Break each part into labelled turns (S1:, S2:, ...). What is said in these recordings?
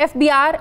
S1: FBI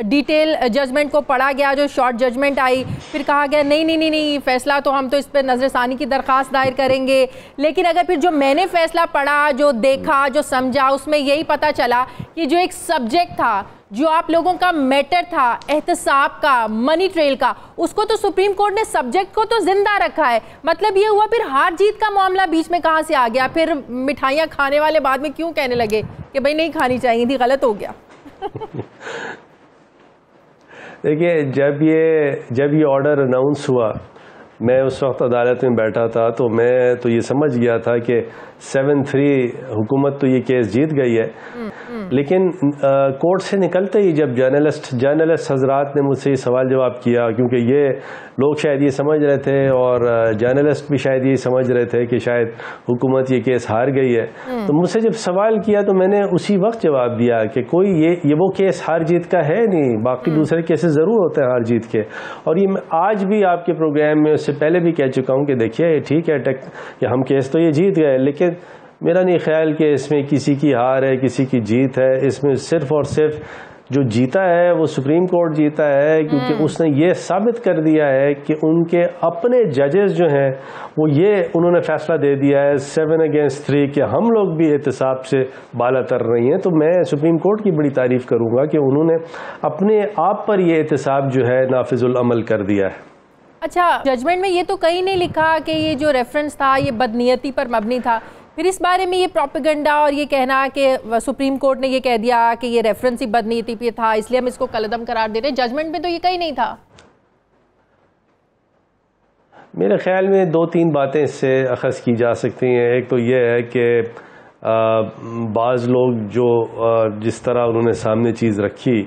S1: detail judgment کو پڑھا گیا, جو شارٹ ججمنٹ آئی, پھر کہا گیا نہیں فیصلہ تو ہم تو اس پہ نظر ثانی کی درخواست دائر کریں گے. لیکن اگر پھر جو میں نے فیصلہ پڑھا, جو دیکھا, جو سمجھا, اس میں یہی پتا چلا کہ جو ایک سبجیکٹ تھا, جو آپ لوگوں کا میٹر تھا احتساب کا, منی ٹریل کا, اس کو تو سپریم کورٹ نے سبجیکٹ کو تو زندہ رکھا ہے. مطلب یہ ہوا پھر ہار جیت کا معاملہ بیچ میں کہاں سے آ گیا؟ پھر مٹھائیاں کھانے والے بعد میں کیوں کہنے لگے کہ بھائی نہیں کھانی چاہیے تھی, غلط ہو گیا؟
S2: دیکھیے, جب یہ آرڈر اناؤنس ہوا, میں اس وقت عدالت میں بیٹھا تھا, تو میں تو یہ سمجھ گیا تھا کہ 7-3 حکومت تو یہ کیس جیت گئی ہے. لیکن کورٹ سے نکلتے ہی جب جرنلسٹ حضرات نے مجھ سے یہ سوال جواب کیا, کیونکہ یہ لوگ شاید یہ سمجھ رہے تھے اور جرنلسٹ بھی شاید یہ سمجھ رہے تھے کہ شاید حکومت یہ کیس ہار گئی ہے, تو مجھ سے جب سوال کیا تو میں نے اسی وقت جواب دیا کہ کوئی یہ وہ کیس ہار جیت کا ہے نہیں, باقی دوسرے کیسز ضرور ہوتے ہیں ہار جیت کے. اور یہ میں آج بھی آپ کے پروگرام میں اس سے پہلے بھی کہہ چکا ہوں کہ دیکھیے ٹھیک ہے کہ ہم کیس تو یہ جیت گئے, لیکن میرا نہیں خیال کہ اس میں کسی کی ہار ہے کسی کی جیت ہے. اس میں صرف اور صرف جو جیتا ہے وہ سپریم کورٹ جیتا ہے, کیونکہ اس نے یہ ثابت کر دیا ہے کہ ان کے اپنے ججز جو ہیں وہ انہوں نے فیصلہ دے دیا ہے 7-3 کہ ہم لوگ بھی احتساب سے بالا تر رہی ہیں. تو میں سپریم کورٹ کی بڑی تعریف کروں گا کہ انہوں نے اپنے آپ پر یہ احتساب جو ہے نافذ العمل کر دیا ہے.
S1: اچھا, ججمنٹ میں یہ تو کہیں نہیں لکھا کہ یہ جو ریفرنس تھا یہ بدنیتی پر مبنی تھا, پھر اس بارے میں یہ پروپیگنڈا اور یہ کہنا کہ سپریم کورٹ نے یہ کہہ دیا کہ یہ ریفرنس ہی بدنیتی پہ تھا اس لیے ہم اس کو کالعدم قرار دے رہے ہیں, ججمنٹ میں تو یہ کہیں نہیں تھا.
S2: میرے خیال میں 2-3 باتیں اس سے اخذ کی جا سکتی ہیں. ایک تو یہ ہے کہ بعض لوگ جو جس طرح انہوں نے سامنے چیز رکھی,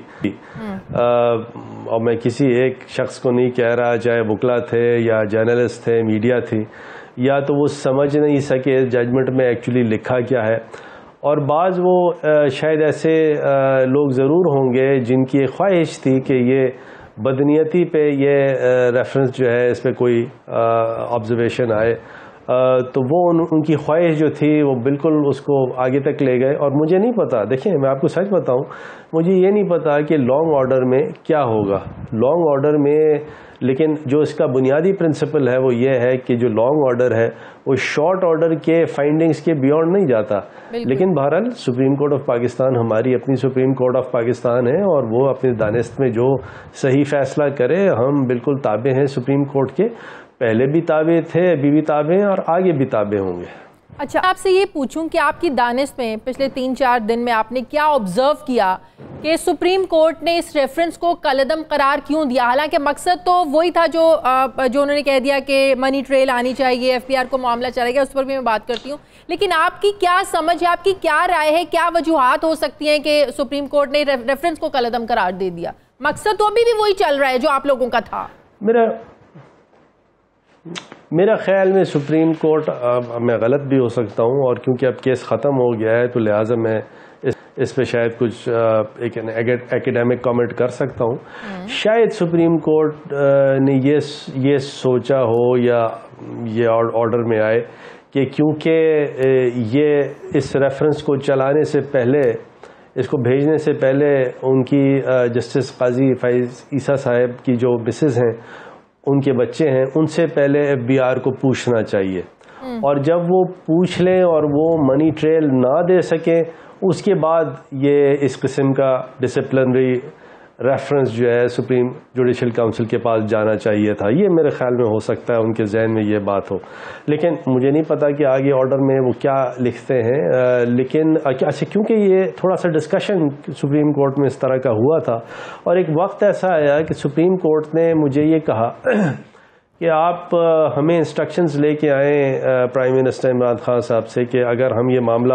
S2: اور میں کسی ایک شخص کو نہیں کہہ رہا, چاہے وکلا تھے یا جرنلسٹ تھے, میڈیا تھی, یا تو وہ سمجھ نہیں سکے ججمنٹ میں ایکچولی لکھا کیا ہے. اور بعض وہ شاید ایسے لوگ ضرور ہوں گے جن کی ایک خواہش تھی کہ یہ بدنیتی پہ یہ ریفرنس جو ہے اس پہ کوئی آبزرویشن آئے, تو وہ ان کی خواہش جو تھی وہ بالکل اس کو آگے تک لے گئے. اور مجھے نہیں پتا, دیکھیں میں آپ کو سچ بتاؤں, مجھے یہ نہیں پتا کہ لانگ آرڈر میں کیا ہوگا. لانگ آرڈر میں لیکن جو اس کا بنیادی پرنسپل ہے وہ یہ ہے کہ جو لانگ آرڈر ہے وہ شارٹ آرڈر کے فائنڈنگز کے بیونڈ نہیں جاتا. لیکن بہرحال سپریم کورٹ آف پاکستان ہماری اپنی سپریم کورٹ آف پاکستان ہے, اور وہ اپنی دانست میں جو صحیح فیصلہ کرے, ہم بالکل تابع ہیں سپریم کورٹ کے. پہلے بھی تابع تھے, ابھی بھی تابع ہیں, اور آگے بھی تابع ہوں گے.
S1: اچھا, آپ سے یہ پوچھوں کہ آپ کی دانست میں پچھلے 3-4 دن میں آپ نے کیا آبزرو کیا کہ سپریم کورٹ نے اس ریفرنس کو کالعدم قرار کیوں دیا؟ حالانکہ مقصد تو وہی تھا جو انہوں نے کہہ دیا کہ منی ٹریل آنی چاہیے, FBR کو معاملہ چلے گا, اس پر بھی میں بات کرتی ہوں. لیکن آپ کی کیا سمجھ ہے, آپ کی کیا رائے ہے, کیا وجوہات ہو سکتی ہیں کہ سپریم کورٹ نے ریفرنس کو کالعدم قرار دے دیا؟ مقصد تو ابھی بھی وہی چل رہا ہے جو آپ لوگوں کا تھا.
S2: میرا خیال میں سپریم کورٹ, میں غلط بھی ہو سکتا ہوں, اور کیونکہ اب کیس ختم ہو گیا ہے تو لہٰذا میں اس پہ شاید کچھ ایک ایکیڈیمک کامنٹ کر سکتا ہوں. شاید سپریم کورٹ نے یہ سوچا ہو یا یہ آرڈر میں آئے کہ کیونکہ یہ اس ریفرنس کو چلانے سے پہلے, اس کو بھیجنے سے پہلے ان کی جسٹس قاضی فائز عیسیٰ صاحب کی جو مسز ہیں, ان کے بچے ہیں, ان سے پہلے FBR کو پوچھنا چاہیے. اور جب وہ پوچھ لیں اور وہ منی ٹریل نہ دے سکیں, اس کے بعد یہ اس قسم کا ڈسپلنری ریفرنس جو ہے سپریم جوڈیشل کونسل کے پاس جانا چاہیے تھا. یہ میرے خیال میں ہو سکتا ہے ان کے ذہن میں یہ بات ہو, لیکن مجھے نہیں پتا کہ آگے آرڈر میں وہ کیا لکھتے ہیں. لیکن اچھا, کیونکہ یہ تھوڑا سا ڈسکشن سپریم کورٹ میں اس طرح کا ہوا تھا, اور ایک وقت ایسا آیا کہ سپریم کورٹ نے مجھے یہ کہا کہ آپ ہمیں انسٹرکشنز لے کے آئیں پرائم منسٹر عمران خان صاحب سے کہ اگر ہم یہ معاملہ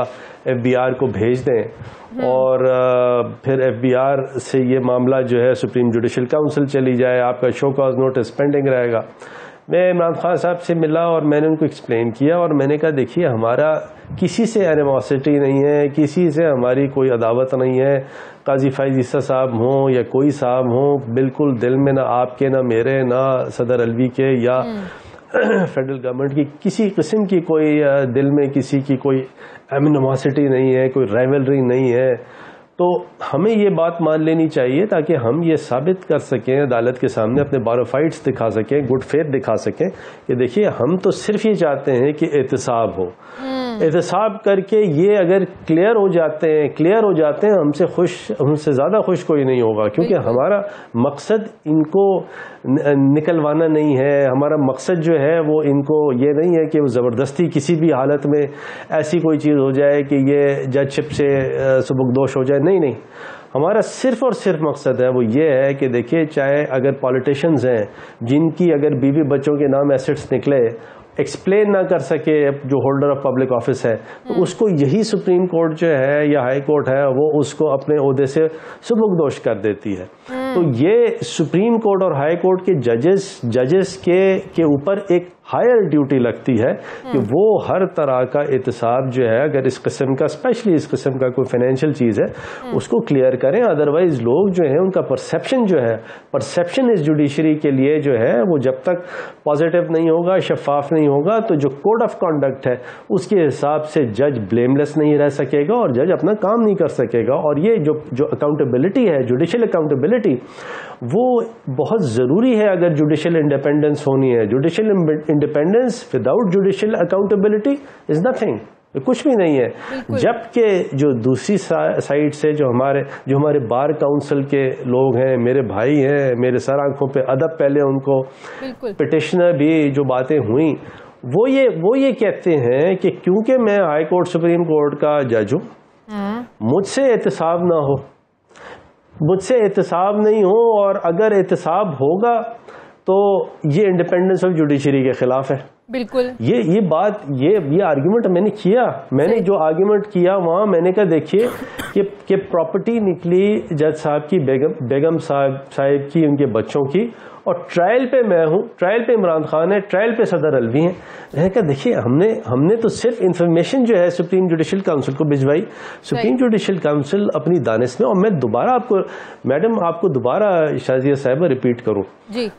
S2: FBR کو بھیج دیں اور پھر FBR سے یہ معاملہ جو ہے سپریم جوڈیشل کونسل چلی جائے, آپ کا شو کاز نوٹس پینڈنگ رہے گا. میں عمران خان صاحب سے ملا اور میں نے ان کو ایکسپلین کیا, اور میں نے کہا دیکھیے ہمارا کسی سے اینیموسٹی نہیں ہے, کسی سے ہماری کوئی عداوت نہیں ہے. قاضی فائز عیسیٰ صاحب ہوں یا کوئی صاحب ہوں, بالکل دل میں نہ آپ کے, نہ میرے, نہ صدر الوی کے یا فیڈرل گورنمنٹ کی کسی قسم کی کوئی دل میں کسی کی کوئی اینیموسٹی نہیں ہے, کوئی رائیولری نہیں ہے. تو ہمیں یہ بات مان لینی چاہیے تاکہ ہم یہ ثابت کر سکیں عدالت کے سامنے، اپنے بارافائٹس دکھا سکیں، گڈ فیتھ دکھا سکیں کہ دیکھیے ہم تو صرف یہ چاہتے ہیں کہ احتساب ہو. احتساب کر کے یہ اگر کلیئر ہو جاتے ہیں ہم سے زیادہ خوش کوئی نہیں ہوگا، کیونکہ ہمارا مقصد ان کو نکلوانا نہیں ہے. ہمارا مقصد جو ہے وہ ان کو یہ نہیں ہے کہ وہ زبردستی کسی بھی حالت میں ایسی کوئی چیز ہو جائے کہ یہ جج شپ سے سبکدوش ہو جائے. نہیں، ہمارا صرف اور صرف مقصد ہے وہ یہ ہے کہ دیکھیے چاہے اگر پالیٹیشنز ہیں جن کی اگر بیوی بچوں کے نام ایسٹس نکلے ایکسپلین نہ کر سکے جو ہولڈر آف پبلک آفس ہے، تو اس کو یہی سپریم کورٹ جو ہے یا ہائی کورٹ ہے وہ اس کو اپنے عہدے سے سبکدوش کر دیتی ہے. تو یہ سپریم کورٹ اور ہائی کورٹ کے ججز کے اوپر ایک ہائر ڈیوٹی لگتی ہے کہ وہ ہر طرح کا احتساب جو ہے اگر اس قسم کا اسپیشلی اس قسم کا کوئی فائنینشیل چیز ہے اس کو کلیئر کریں. ادروائز لوگ جو ہیں ان کا پرسیپشن اس جوڈیشری کے لیے جو ہے وہ جب تک پازیٹیو نہیں ہوگا، شفاف نہیں ہوگا، تو جو کوڈ آف کانڈکٹ ہے اس کے حساب سے جج بلیم لیس نہیں رہ سکے گا اور جج اپنا کام نہیں کر سکے گا. اور یہ جو اکاؤنٹیبلٹی ہے، جوڈیشل اکاؤنٹیبلٹی، وہ بہت ضروری ہے اگر جوڈیشل انڈیپینڈنس ہونی ہے. Judicial independence without judicial accountability is nothing, کچھ بھی نہیں ہے. جبکہ جو دوسری سائڈ سے جو ہمارے بار کاؤنسل کے لوگ ہیں، میرے بھائی ہیں، میرے سر آنکھوں پہ ادب پہلے ان کو پٹیشنر بھی جو باتیں ہوئیں وہ یہ کہتے ہیں کہ کیونکہ میں ہائی کورٹ سپریم کورٹ کا جج ہوں، مجھ سے احتساب نہ ہو، مجھ سے احتساب نہیں ہو، اور اگر احتساب ہوگا تو یہ انڈیپینڈنس آف جوڈیشری کے خلاف ہے.
S1: بالکل
S2: یہ بات یہ آرگیومنٹ میں نے جو آرگیومنٹ کیا وہاں میں نے کہا دیکھیے کہ پراپرٹی نکلی جج صاحب کی، بیگم صاحب کی، ان کے بچوں کی، اور ٹرائل پہ میں ہوں، ٹرائل پہ عمران خان ہے، ٹرائل پہ صدر الوی ہیں. میں نے کہا دیکھیے ہم نے تو صرف انفارمیشن جو ہے سپریم جوڈیشل کاؤنسل کو بھجوائی. سپریم جوڈیشل کاؤنسل اپنی دانش میں، اور میں دوبارہ آپ کو دوبارہ شازیہ صاحبہ ریپیٹ کروں،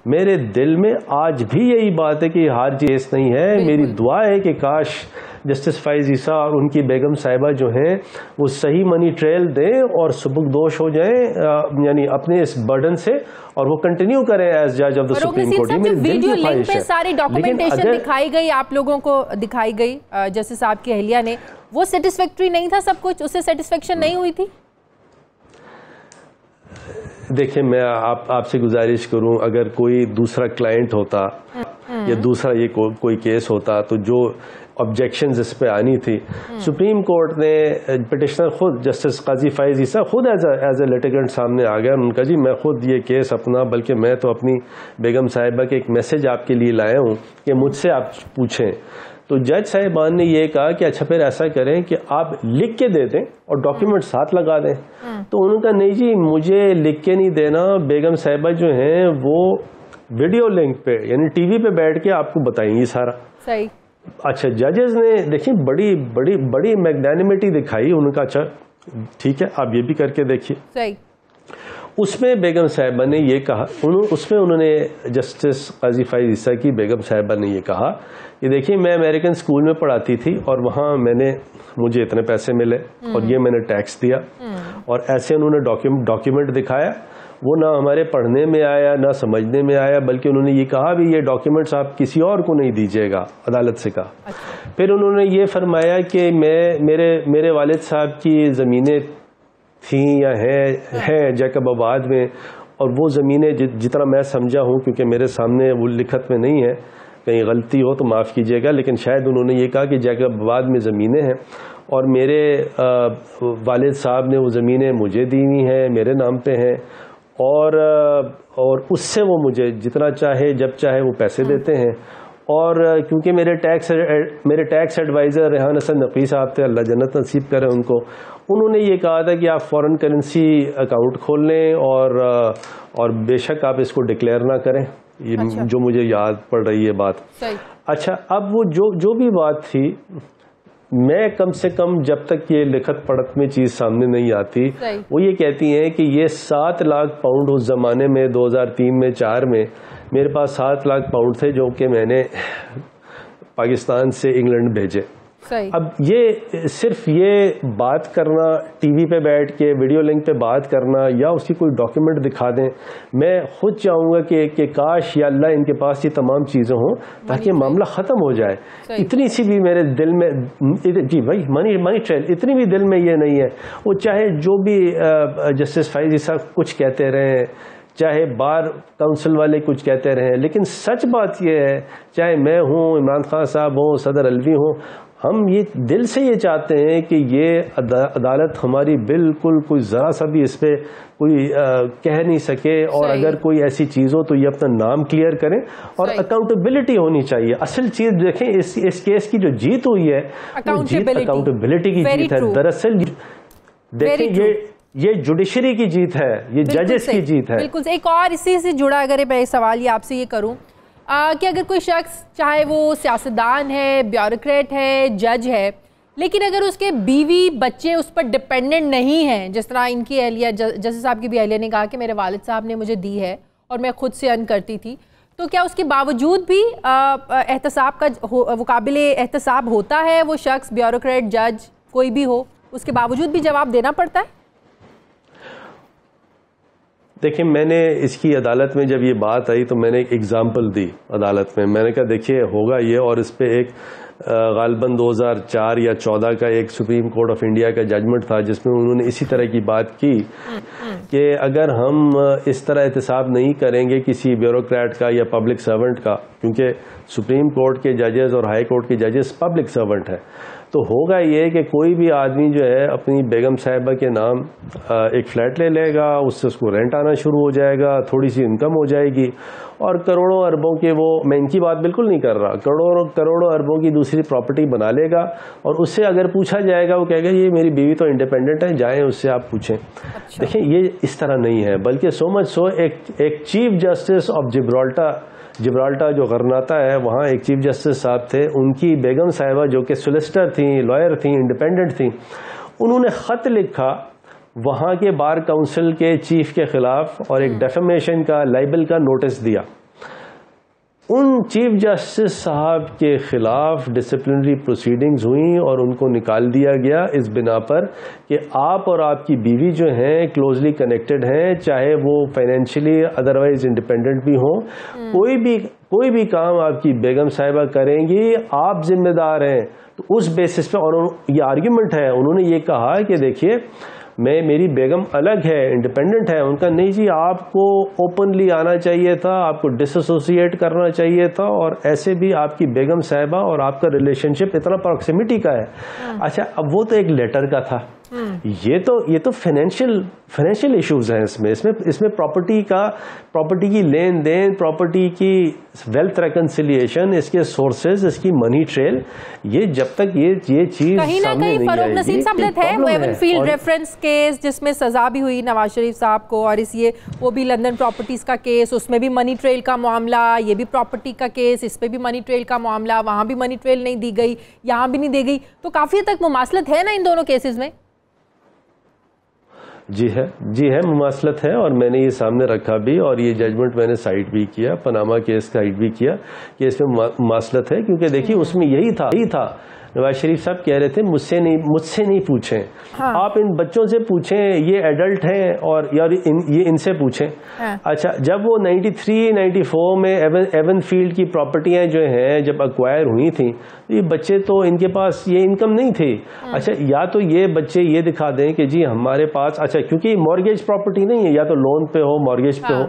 S2: میرے دل میں آج بھی یہی بات ہے کہ یہ ہار کیس نہیں ہے. میری دعا ہے کہ کاش جسٹس فائز عیسیٰ اور ان کی بیگم صاحبہ جو ہیں وہ صحیح منی ٹریل دیں اور سبکدوش ہو جائیں، یعنی اپنے اس برڈن سے، اور وہ کنٹینیو کریں ایز جج آف دا سپریم کورٹ. یہ میری دل کی خواہش ہے.
S1: ساری ڈاکومنٹیشن دکھائی گئی، آپ لوگوں کو دکھائی گئی جسٹس صاحب کی اہلیہ نے، وہ سیٹسفیکٹری نہیں تھا سب کچھ، اس سے سیٹسفیکشن نہیں ہوئی تھی؟
S2: دیکھیں میں آپ سے گزارش کروں، اگر کوئی دوسرا کلائنٹ ہوتا یا دوسرا یہ کوئی کیس ہوتا تو جو آبجیکشنز اس پہ آنی تھی، سپریم کورٹ نے پٹیشنر خود جسٹس قاضی فائز عیسیٰ خود ایز اے لیٹیگنٹ سامنے آ گیا. ان کا جی میں خود یہ کیس اپنا، بلکہ میں تو اپنی بیگم صاحبہ کے ایک میسج آپ کے لیے لایا ہوں کہ مجھ سے آپ پوچھیں. تو جج صاحبان نے یہ کہا کہ اچھا پھر ایسا کریں کہ آپ لکھ کے دے دیں اور ڈاکیومنٹ ساتھ لگا دیں. تو انہوں نے کہا نہیں جی مجھے لکھ کے نہیں دینا، بیگم صاحبہ جو ہیں وہ ویڈیو لنک پہ یعنی ٹی وی پہ بیٹھ کے آپ کو بتائیں گی سارا.
S1: صحیح.
S2: اچھا ججز نے دیکھیں بڑی بڑی بڑی میگنینیمٹی دکھائی. ان کا اچھا ٹھیک ہے آپ یہ بھی کر کے دیکھیے.
S1: صحیح.
S2: اس میں بیگم صاحبہ نے یہ کہا، اس میں انہوں نے جسٹس قاضی فائز عیسیٰ کی بیگم صاحبہ نے یہ کہا کہ دیکھیے میں امریکن اسکول میں پڑھاتی تھی اور وہاں مجھے اتنے پیسے ملے اور یہ میں نے ٹیکس دیا، اور ایسے انہوں نے ڈاکیومنٹ دکھایا. وہ نہ ہمارے پڑھنے میں آیا نہ سمجھنے میں آیا، بلکہ انہوں نے یہ کہا بھی یہ ڈاکیومنٹس آپ کسی اور کو نہیں دیجیے گا، عدالت سے کہا. پھر انہوں نے یہ فرمایا کہ میرے والد صاحب کی زمینیں تھیں یا ہیں جیکب آباد میں، اور وہ زمینیں جتنا میں سمجھا ہوں کیونکہ میرے سامنے وہ لکھت میں نہیں ہے، کہیں غلطی ہو تو معاف کیجیے گا، لیکن شاید انہوں نے یہ کہا کہ جیکب آباد میں زمینیں ہیں اور میرے والد صاحب نے وہ زمینیں مجھے دی ہوئی ہیں، میرے نام پہ ہیں، اور اس سے وہ مجھے جتنا چاہے جب چاہے وہ پیسے دیتے ہیں. اور کیونکہ میرے ٹیکس ایڈوائزر ریحان حسن نقوی صاحب تھے، اللہ جنت نصیب کرے ان کو، انہوں نے یہ کہا تھا کہ آپ فورن کرنسی اکاؤنٹ کھول لیں اور بے شک آپ اس کو ڈکلیئر نہ کریں. یہ جو مجھے یاد پڑ رہی ہے بات. اچھا اب وہ جو بھی بات تھی، میں کم سے کم جب تک یہ لکھت پڑھت میں چیز سامنے نہیں آتی، وہ یہ کہتی ہیں کہ یہ 7 لاکھ پاؤنڈ اس زمانے میں 2003 میں 4 میں میرے پاس 7 لاکھ پاؤنڈ تھے جو کہ میں نے پاکستان سے انگلینڈ بھیجے. اب یہ صرف یہ بات کرنا ٹی وی پہ بیٹھ کے ویڈیو لنک پہ بات کرنا یا اس کی کوئی ڈاکیومنٹ دکھا دیں، میں خود چاہوں گا کہ کاش یا اللہ ان کے پاس یہ تمام چیزیں ہوں تاکہ معاملہ ختم ہو جائے. اتنی سی بھی میرے دل میں جی بھائی منی ٹریل اتنی بھی دل میں یہ نہیں ہے. وہ چاہے جو بھی جسٹس فائزی صاحب کچھ کہتے رہے، چاہے بار کونسل والے کچھ کہتے رہے، لیکن سچ بات یہ ہے، چاہے میں ہوں، عمران خان صاحب ہوں، صدر الوی ہوں، ہم یہ دل سے یہ چاہتے ہیں کہ یہ عدالت ہماری بالکل کوئی ذرا سا بھی اس پہ کوئی کہہ نہیں سکے، اور اگر کوئی ایسی چیز ہو تو یہ اپنا نام کلیئر کریں، اور اکاؤنٹیبلٹی ہونی چاہیے. اصل چیز دیکھیں اس کیس کی جو جیت ہوئی ہے وہ جیت اکاؤنٹیبلٹی کی جیت ہے. دراصل دیکھیں یہ جوڈیشری کی جیت ہے، یہ ججز کی جیت ہے.
S1: بالکل. ایک اور اسی سے جڑا اگر میں سوال یہ آپ سے یہ کروں کہ اگر کوئی شخص چاہے وہ سیاستدان ہے، بیوروکریٹ ہے، جج ہے، لیکن اگر اس کے بیوی بچے اس پر ڈپینڈنٹ نہیں ہیں، جس طرح ان کی اہلیہ جج صاحب کی بھی اہلیہ نے کہا کہ میرے والد صاحب نے مجھے دی ہے اور میں خود سے ارن کرتی تھی، تو کیا اس کے باوجود بھی احتساب کا وہ قابل احتساب ہوتا ہے؟ وہ شخص بیوروکریٹ، جج کوئی بھی ہو، اس کے باوجود بھی جواب دینا پڑتا ہے؟
S2: دیکھیں، میں نے اس کی عدالت میں جب یہ بات آئی تو میں نے ایک ایگزامپل دی عدالت میں نے کہا دیکھیے ہوگا یہ، اور اس پہ ایک غالباً 2004 یا 14 کا ایک سپریم کورٹ آف انڈیا کا ججمنٹ تھا جس میں انہوں نے اسی طرح کی بات کی کہ اگر ہم اس طرح احتساب نہیں کریں گے کسی بیوروکریٹ کا یا پبلک سرونٹ کا، کیونکہ سپریم کورٹ کے ججز اور ہائی کورٹ کے ججز پبلک سرونٹ ہے، تو ہوگا یہ کہ کوئی بھی آدمی جو ہے اپنی بیگم صاحبہ کے نام ایک فلیٹ لے لے گا، اس سے اس کو رینٹ آنا شروع ہو جائے گا، تھوڑی سی انکم ہو جائے گی، اور کروڑوں اربوں کے میں ان کی بات بالکل نہیں کر رہا، کروڑوں اربوں کی دوسری پراپرٹی بنا لے گا، اور اس سے اگر پوچھا جائے گا وہ کہے گا یہ میری بیوی تو انڈیپینڈنٹ ہے، جائیں اس سے آپ پوچھیں. دیکھیں یہ اس طرح نہیں ہے، بلکہ سو مچ سو ایک چیف جسٹس آف جبرالٹا جو غرناطہ ہے، وہاں ایک چیف جسٹس صاحب تھے، ان کی بیگم صاحبہ جو کہ سولیسٹر تھیں، لائر تھیں، انڈیپینڈنٹ تھیں، انہوں نے خط لکھا وہاں کے بار کونسل کے چیف کے خلاف اور ایک ڈیفیمیشن کا لائبل کا نوٹس دیا. ان چیف جسٹس صاحب کے خلاف ڈسپلنری پروسیڈنگز ہوئیں اور ان کو نکال دیا گیا اس بنا پر کہ آپ اور آپ کی بیوی جو ہیں کلوزلی کنیکٹڈ ہیں، چاہے وہ فائنینشلی ادروائز انڈیپینڈنٹ بھی ہوں، کوئی بھی کام آپ کی بیگم صاحبہ کریں گی آپ ذمہ دار ہیں. تو اس بیسس پہ، اور یہ آرگیومنٹ ہے، انہوں نے یہ کہا کہ دیکھیے میری بیگم الگ ہے، انڈیپینڈنٹ ہے، ان کا نہیں جی آپ کو اوپنلی آنا چاہیے تھا، آپ کو ڈس ایسوسیٹ کرنا چاہیے تھا، اور ایسے بھی آپ کی بیگم صاحبہ اور آپ کا ریلیشن شپ اتنا پراکسیمیٹی کا ہے. اچھا اب وہ تو ایک لیٹر کا تھا، یہ تو فائنینشیل ایشوز ہیں اس میں پراپرٹی کی لین دین، پراپرٹی کی ویلتھ ریکنسیلیشن، اس کے سورسز، اس کی منی ٹریل، یہ جب تک یہ چیز
S1: کہیں نہ کہیں فروغ نسیم صاحب ہے وہ ایون فیلڈ ریفرنس کیس جس میں سزا بھی ہوئی نواز شریف صاحب کو، اور وہ بھی لندن پراپرٹیز کا کیس، اس میں بھی منی ٹریل کا معاملہ، یہ بھی پراپرٹی کا کیس، اس پہ بھی منی ٹریل کا معاملہ، وہاں بھی منی ٹریل نہیں دی گئی، یہاں بھی نہیں دی گئی، تو کافی حد تک مماثلت ہے نا ان دونوں کیسز میں؟
S2: جی ہے مماثلت ہے، اور میں نے یہ سامنے رکھا بھی، اور یہ ججمنٹ میں نے سائٹ بھی کیا، پاناما کیس کا سائٹ بھی کیا کہ اس میں مماثلت ہے، کیونکہ دیکھیے اس میں یہی تھا نواز شریف صاحب کہہ رہے تھے مجھ سے نہیں پوچھیں، آپ ان بچوں سے پوچھیں، یہ ایڈلٹ ہیں، اور یہ ان سے پوچھیں. اچھا جب وہ 93-94 میں ایون فیلڈ کی پراپرٹیاں جو ہیں جب ایکوائر ہوئی تھیں، یہ بچے تو ان کے پاس یہ انکم نہیں تھی. اچھا یا تو یہ بچے یہ دکھا دیں کہ جی ہمارے پاس، اچھا کیونکہ مارگیج پراپرٹی نہیں ہے، یا تو لون پہ ہو، مارگیج پہ ہو،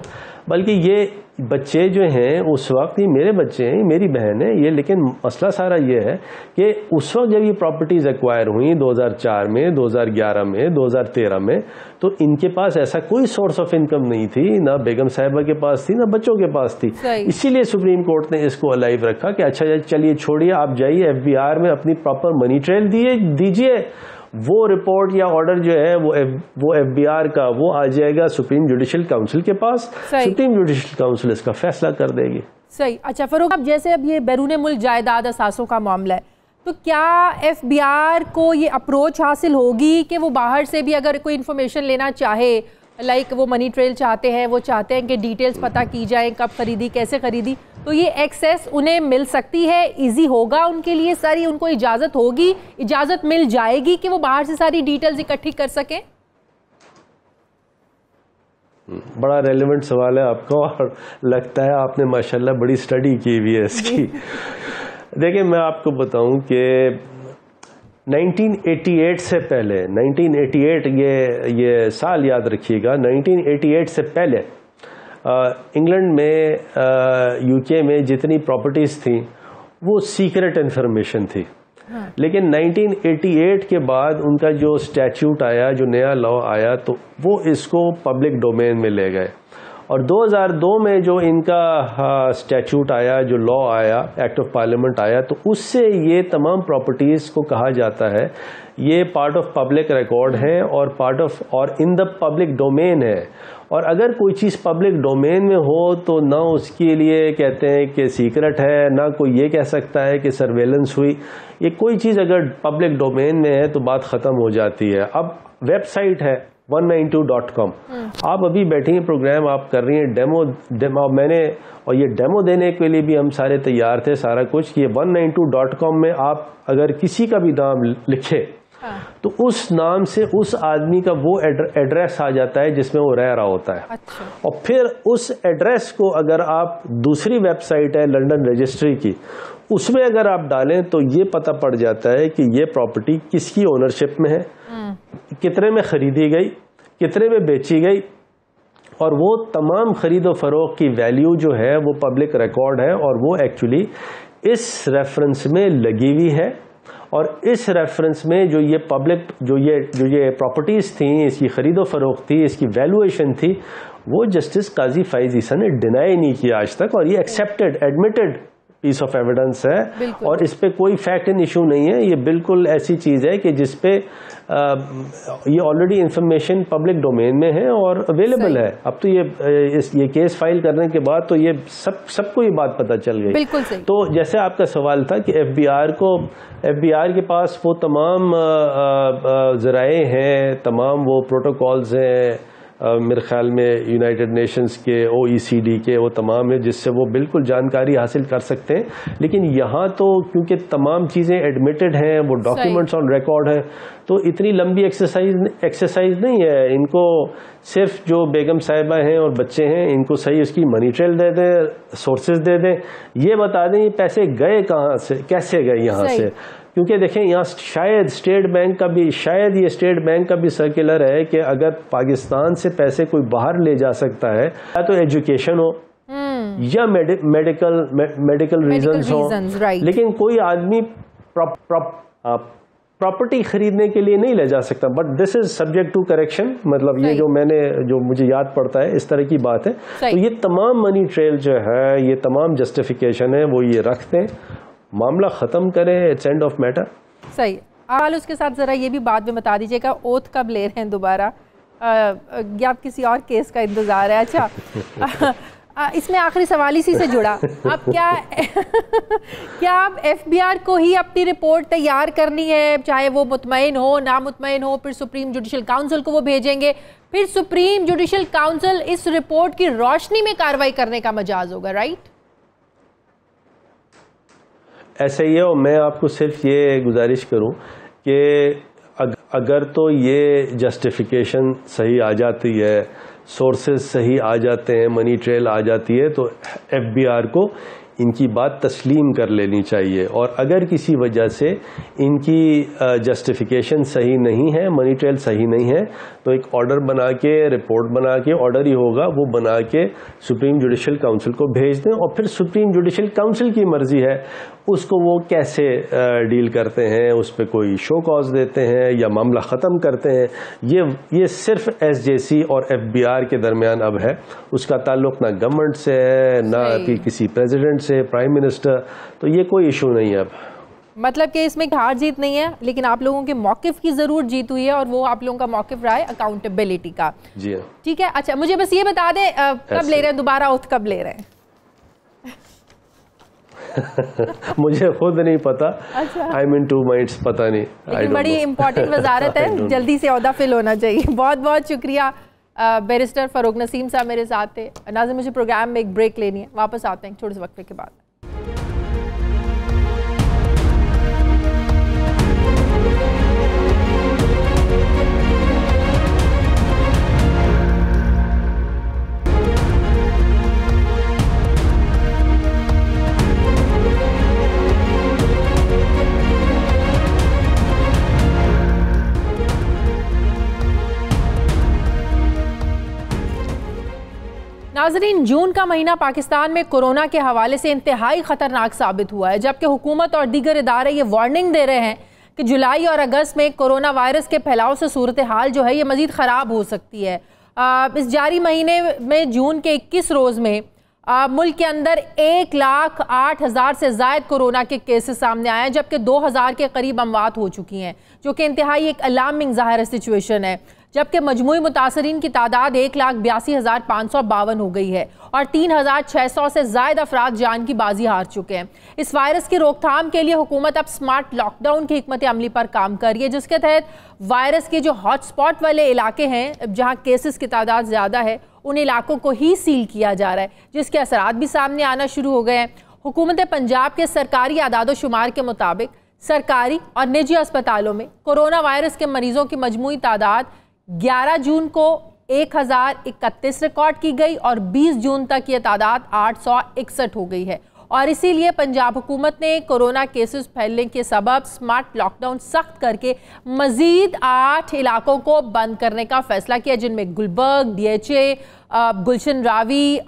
S2: بلکہ یہ بچے جو ہیں اس وقت، یہ میرے بچے ہیں، میری بہن ہے یہ، لیکن مسئلہ سارا یہ ہے کہ اس وقت جب یہ پراپرٹیز ایکوائر ہوئیں 2004 میں، 2011 میں، 2013 میں، تو ان کے پاس ایسا کوئی سورس آف انکم نہیں تھی، نہ بیگم صاحبہ کے پاس تھی، نہ بچوں کے پاس تھی. اسی لیے سپریم کورٹ نے اس کو الائیو رکھا کہ اچھا چلیے چھوڑیے، آپ جائیے ایف بی آر میں اپنی پراپر منی ٹریل دیجیے، وہ رپورٹ یا آرڈر جو ہے وہ ایف بی آر کا وہ آ جائے گا سپریم جوڈیشل کاؤنسل کے پاس، سپریم جوڈیشل کاؤنسل اس کا فیصلہ کر دے گی.
S1: صحیح. اچھا فروغ، اب جیسے اب یہ بیرون ملک جائیداد اثاثوں کا معاملہ ہے، تو کیا ایف بی آر کو یہ اپروچ حاصل ہوگی کہ وہ باہر سے بھی اگر کوئی انفارمیشن لینا چاہے، لائک وہ منی ٹریل چاہتے ہیں، وہ چاہتے ہیں کہ ڈیٹیلز پتہ کی جائیں، کب خریدی، کیسے خریدی، تو یہ ایکسیس انہیں مل سکتی ہے, ایزی ہوگا ان کے لیے, ساری ان کو اجازت ہوگی, اجازت مل جائے گی کہ وہ باہر سے ساری ڈیٹیلز اکٹھی کر سکیں؟
S2: بڑا ریلیونٹ سوال ہے آپ کا, اور لگتا ہے آپ نے ماشاءاللہ بڑی اسٹڈی کی ہوئی ہے اس کی. دیکھیں میں آپ کو بتاؤں کہ 1988 سے پہلے, 1988 یہ سال یاد رکھیے گا, 1988 سے پہلے انگلینڈ میں, یو کے میں جتنی پراپرٹیز تھیں وہ سیکرٹ انفارمیشن تھی. لیکن 1988 کے بعد ان کا جو اسٹیچیوٹ آیا, جو نیا لا آیا, تو وہ اس کو پبلک ڈومین میں لے گئے. اور 2002 میں جو ان کا اسٹیچیوٹ آیا, جو لا آیا, ایکٹ آف پارلیمنٹ آیا, تو اس سے یہ تمام پراپرٹیز کو کہا جاتا ہے یہ پارٹ آف پبلک ریکارڈ ہے اور ان دا پبلک ڈومین ہے. اور اگر کوئی چیز پبلک ڈومین میں ہو تو نہ اس کے لیے کہتے ہیں کہ سیکرٹ ہے, نہ کوئی یہ کہہ سکتا ہے کہ سرویلنس ہوئی. یہ کوئی چیز اگر پبلک ڈومین میں ہے تو بات ختم ہو جاتی ہے. اب ویب سائٹ ہے 192.com, آپ ابھی بیٹھی ہیں, پروگرام آپ کر رہی ہیں, ڈیمو میں نے, اور یہ ڈیمو دینے کے لیے بھی ہم سارے تیار تھے سارا کچھ, کہ 192.com میں آپ اگر کسی کا بھی نام لکھے تو اس نام سے اس آدمی کا وہ ایڈریس آ جاتا ہے جس میں وہ رہ رہا ہوتا ہے. اور پھر اس ایڈریس کو اگر آپ دوسری ویب سائٹ ہے لنڈن رجسٹری کی, اس میں اگر آپ ڈالیں تو یہ پتہ پڑ جاتا ہے کہ یہ پراپرٹی کس کی اونرشپ میں ہے, کتنے میں خریدی گئی, کتنے میں بیچی گئی, اور وہ تمام خرید و فروخت کی ویلیو جو ہے وہ پبلک ریکارڈ ہے, اور وہ ایکچولی اس ریفرنس میں لگی ہوئی ہے. اور اس ریفرنس میں جو یہ پبلک جو یہ پراپرٹیز تھیں, اس کی خرید و فروخت تھی, اس کی ویلویشن تھی, وہ جسٹس قاضی فائز عیسیٰ نے ڈینائی نہیں کیا آج تک, اور یہ accepted admitted piece of evidence ہے. اور اس پہ کوئی فیکٹ ان ایشو نہیں ہے. یہ بالکل ایسی چیز ہے کہ جس پہ یہ آلریڈی انفارمیشن پبلک ڈومین میں ہے اور اویلیبل ہے. اب تو یہ کیس فائل کرنے کے بعد تو یہ سب کو یہ بات پتہ چل گئی. تو جیسے آپ کا سوال تھا کہ ایف بی آر کے پاس وہ تمام ذرائع ہیں, تمام وہ پروٹوکالز ہیں, میرے خیال میں یونائٹڈ نیشنز کے, OECD کے, وہ تمام ہے جس سے وہ بالکل جانکاری حاصل کر سکتے ہیں. لیکن یہاں تو کیونکہ تمام چیزیں ایڈمیٹڈ ہیں, وہ ڈاکیومنٹس آن ریکارڈ ہیں, تو اتنی لمبی ایکسرسائز نہیں ہے. ان کو صرف جو بیگم صاحبہ ہیں اور بچے ہیں ان کو صحیح اس کی منی ٹریل دے دیں, سورسز دے دیں, یہ بتا دیں یہ پیسے گئے کہاں سے, کیسے گئے یہاں سے. کیونکہ دیکھیں یہاں شاید اسٹیٹ بینک کا بھی سرکولر ہے کہ اگر پاکستان سے پیسے کوئی باہر لے جا سکتا ہے یا تو ایجوکیشن ہو یا میڈیکل ریزنز ہو, لیکن کوئی آدمی پراپرٹی خریدنے کے لیے نہیں لے جا سکتا. But this is subject to correction, مطلب یہ جو مجھے یاد پڑتا ہے اس طرح کی بات ہے. تو یہ تمام منی ٹریل جو ہے, یہ تمام جسٹیفیکیشن ہے, وہ یہ رکھتے ہیں, معاملہ ختم کریں, اٹس اینڈ آف میٹر.
S1: صحیح. آپ اس کے ساتھ ذرا یہ بھی بات میں بتا دیجیے گا, اوتھ کب لے رہے ہیں دوبارہ, یا آپ کسی اور کیس کا انتظار ہے؟ اچھا, اس میں آخری سوال اسی سے جڑا, آپ کیا آپ ایف بی آر کو ہی اپنی رپورٹ تیار کرنی ہے, چاہے وہ مطمئن ہو نامطمئن ہو, پھر سپریم جوڈیشل کاؤنسل کو وہ بھیجیں گے, پھر سپریم جوڈیشل کاؤنسل اس رپورٹ کی روشنی میں کارروائی کرنے کا مجاز ہوگا, رائٹ؟
S2: ایسا ہی ہے. اور میں آپ کو صرف یہ گزارش کروں کہ اگر تو یہ جسٹیفیکیشن صحیح آ جاتی ہے, سورسز صحیح آ جاتے ہیں, منی ٹریل آ جاتی ہے, تو ایف بی آر کو ان کی بات تسلیم کر لینی چاہیے. اور اگر کسی وجہ سے ان کی جسٹیفیکیشن صحیح نہیں ہے, منی ٹریل صحیح نہیں ہے, تو ایک آرڈر بنا کے, رپورٹ بنا کے, آرڈر ہی ہوگا وہ بنا کے سپریم جوڈیشل کاؤنسل کو بھیج دیں. اور پھر سپریم جوڈیشل کاؤنسل کی مرضی ہے اس کو وہ کیسے ڈیل کرتے ہیں, اس پہ کوئی شو کاز دیتے ہیں یا معاملہ ختم کرتے ہیں. یہ صرف ایس جے سی اور ایف بی آر کے درمیان اب ہے, اس کا تعلق نہ گورنمنٹ سے ہے نہ کسی پریزیڈنٹ سے, پرائم منسٹر, تو یہ کوئی ایشو نہیں ہے اب.
S1: مطلب کہ اس میں ہار جیت نہیں ہے, لیکن آپ لوگوں کے موقف کی ضرور جیت ہوئی ہے, اور وہ آپ لوگوں کا موقف رہا ہے اکاؤنٹیبلٹی کا.
S2: جی
S1: ٹھیک ہے. اچھا, مجھے بس یہ بتا دیں کب لے رہے ہیں دوبارہ اوتھ, کب لے رہے ہیں؟
S2: مجھے خود نہیں پتا, I am in two minds, پتا نہیں.
S1: لیکن بڑی امپورٹنٹ وزارت ہے, جلدی سے عہدہ فل ہونا چاہیے. بہت بہت شکریہ بیرسٹر فاروق نسیم صاحب میرے ساتھ تھے. ناظرین مجھے پروگرام میں ایک بریک لینی ہے, واپس آتے ہیں چھوٹے سے وقفے کے بعد. ناظرین, جون کا مہینہ پاکستان میں کورونا کے حوالے سے انتہائی خطرناک ثابت ہوا ہے, جبکہ حکومت اور دیگر ادارے یہ وارننگ دے رہے ہیں کہ جولائی اور اگست میں کورونا وائرس کے پھیلاؤ سے صورتحال جو ہے یہ مزید خراب ہو سکتی ہے. اس جاری مہینے میں جون کے 21 روز میں ملک کے اندر 1,08,000 سے زائد کورونا کے کیسز سامنے آئے ہیں, جبکہ 2,000 کے قریب اموات ہو چکی ہیں, جو کہ انتہائی ایک الارمنگ ظاہر سچویشن ہے. جبکہ مجموعی متاثرین کی تعداد 1,82,552 ہو گئی ہے اور 3,600 سے زائد افراد جان کی بازی ہار چکے ہیں. اس وائرس کی روک تھام کے لیے حکومت اب سمارٹ لاک ڈاؤن کی حکمت عملی پر کام کر رہی ہے, جس کے تحت وائرس کے جو ہاٹ سپاٹ والے علاقے ہیں جہاں کیسز کی تعداد زیادہ ہے ان علاقوں کو ہی سیل کیا جا رہا ہے, جس کے اثرات بھی سامنے آنا شروع ہو گئے ہیں. حکومت پنجاب کے سرکاری اعداد و شمار کے مطابق سرکاری اور نجی اسپتالوں میں کورونا وائرس کے مریضوں کی مجموعی تعداد 11 جون کو 1,031 ریکارڈ کی گئی اور 20 جون تک یہ تعداد 861 ہو گئی ہے. اور اسی لیے پنجاب حکومت نے کورونا کیسز پھیلنے کے سبب سمارٹ لاک ڈاؤن سخت کر کے مزید 8 علاقوں کو بند کرنے کا فیصلہ کیا, جن میں گلبرگ, DHA, گلشن راوی,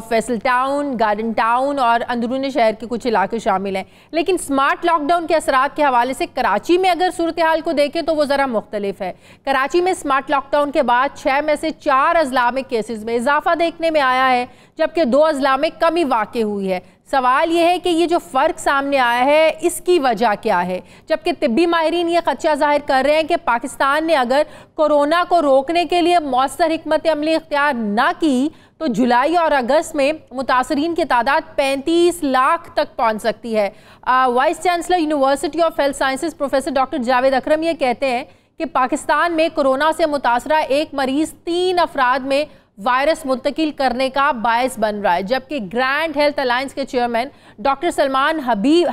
S1: فیصل ٹاؤن, گارڈن ٹاؤن اور اندرون شہر کے کچھ علاقے شامل ہیں. لیکن سمارٹ لاک ڈاؤن کے اثرات کے حوالے سے کراچی میں اگر صورتحال کو دیکھیں تو وہ ذرا مختلف ہے. کراچی میں سمارٹ لاک ڈاؤن کے بعد 6 میں سے 4 اضلاع میں کیسز میں اضافہ دیکھنے میں آیا ہے, جبکہ 2 اضلاع میں کمی واقع ہوئی ہے. سوال یہ ہے کہ یہ جو فرق سامنے آیا ہے اس کی وجہ کیا ہے, جبکہ طبی ماہرین یہ خدشہ ظاہر کر رہے ہیں کہ پاکستان نے اگر کورونا کو روکنے کے لیے مؤثر حکمت عملی اختیار نہ کی تو جولائی اور اگست میں متاثرین کی تعداد 35 لاکھ تک پہنچ سکتی ہے. Vice chancellor university of health sciences professor doctor Javed Akram یہ کہتے ہیں کہ پاکستان میں کورونا سے متاثرہ ایک مریض 3 افراد میں وائرس منتقل کرنے کا باعث بن رہا ہے, جبکہ گرینڈ ہیلتھ الائنس کے چیئرمین ڈاکٹر سلمان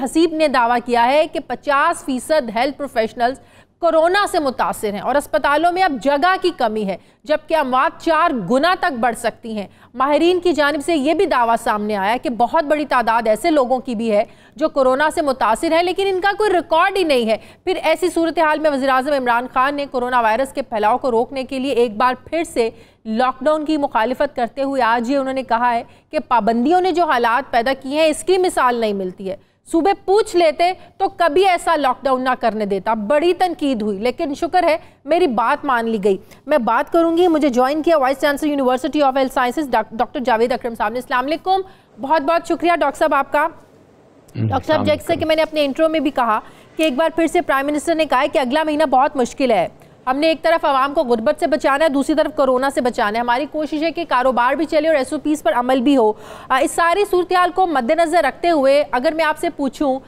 S1: حسیب نے دعویٰ کیا ہے کہ 50% ہیلتھ پروفیشنلز کورونا سے متاثر ہیں اور اسپتالوں میں اب جگہ کی کمی ہے, جبکہ اموات 4 گنا تک بڑھ سکتی ہیں. ماہرین کی جانب سے یہ بھی دعویٰ سامنے آیا کہ بہت بڑی تعداد ایسے لوگوں کی بھی ہے جو کورونا سے متاثر ہیں لیکن ان کا کوئی ریکارڈ ہی نہیں ہے. پھر ایسی صورتحال میں وزیراعظم عمران خان نے کورونا وائرس کے پھیلاؤ کو روکنے کے لیے ایک بار پھر سے لاک ڈاؤن کی مخالفت کرتے ہوئے آج یہ انہوں نے کہا ہے کہ پابندیوں نے جو حالات پیدا کیے ہیں اس کی مثال نہیں ملتی ہے. صوبے پوچھ لیتے تو کبھی ایسا لاک ڈاؤن نہ کرنے دیتا. بڑی تنقید ہوئی لیکن شکر ہے میری بات مان لی گئی. میں بات کروں گی, مجھے جوائن کیا vice chancellor university of health sciences doctor Javed Akram صاحب نے. السلام علیکم, بہت بہت شکریہ ڈاکٹر صاحب آپ کا. ڈاکٹر صاحب جیسے کہ میں نے اپنے انٹرو میں بھی کہا کہ ایک بار پھر سے پرائم منسٹر نے کہا ہے کہ اگلا مہینہ بہت مشکل ہے. ہم نے ایک طرف عوام کو غربت سے بچانا ہے, دوسری طرف کورونا سے بچانا ہے. ہماری کوشش ہے کہ کاروبار بھی چلے اور SOPs پر عمل بھی ہو. اس ساری صورتحال کو مد نظر رکھتے ہوئے اگر میں آپ سے پوچھوں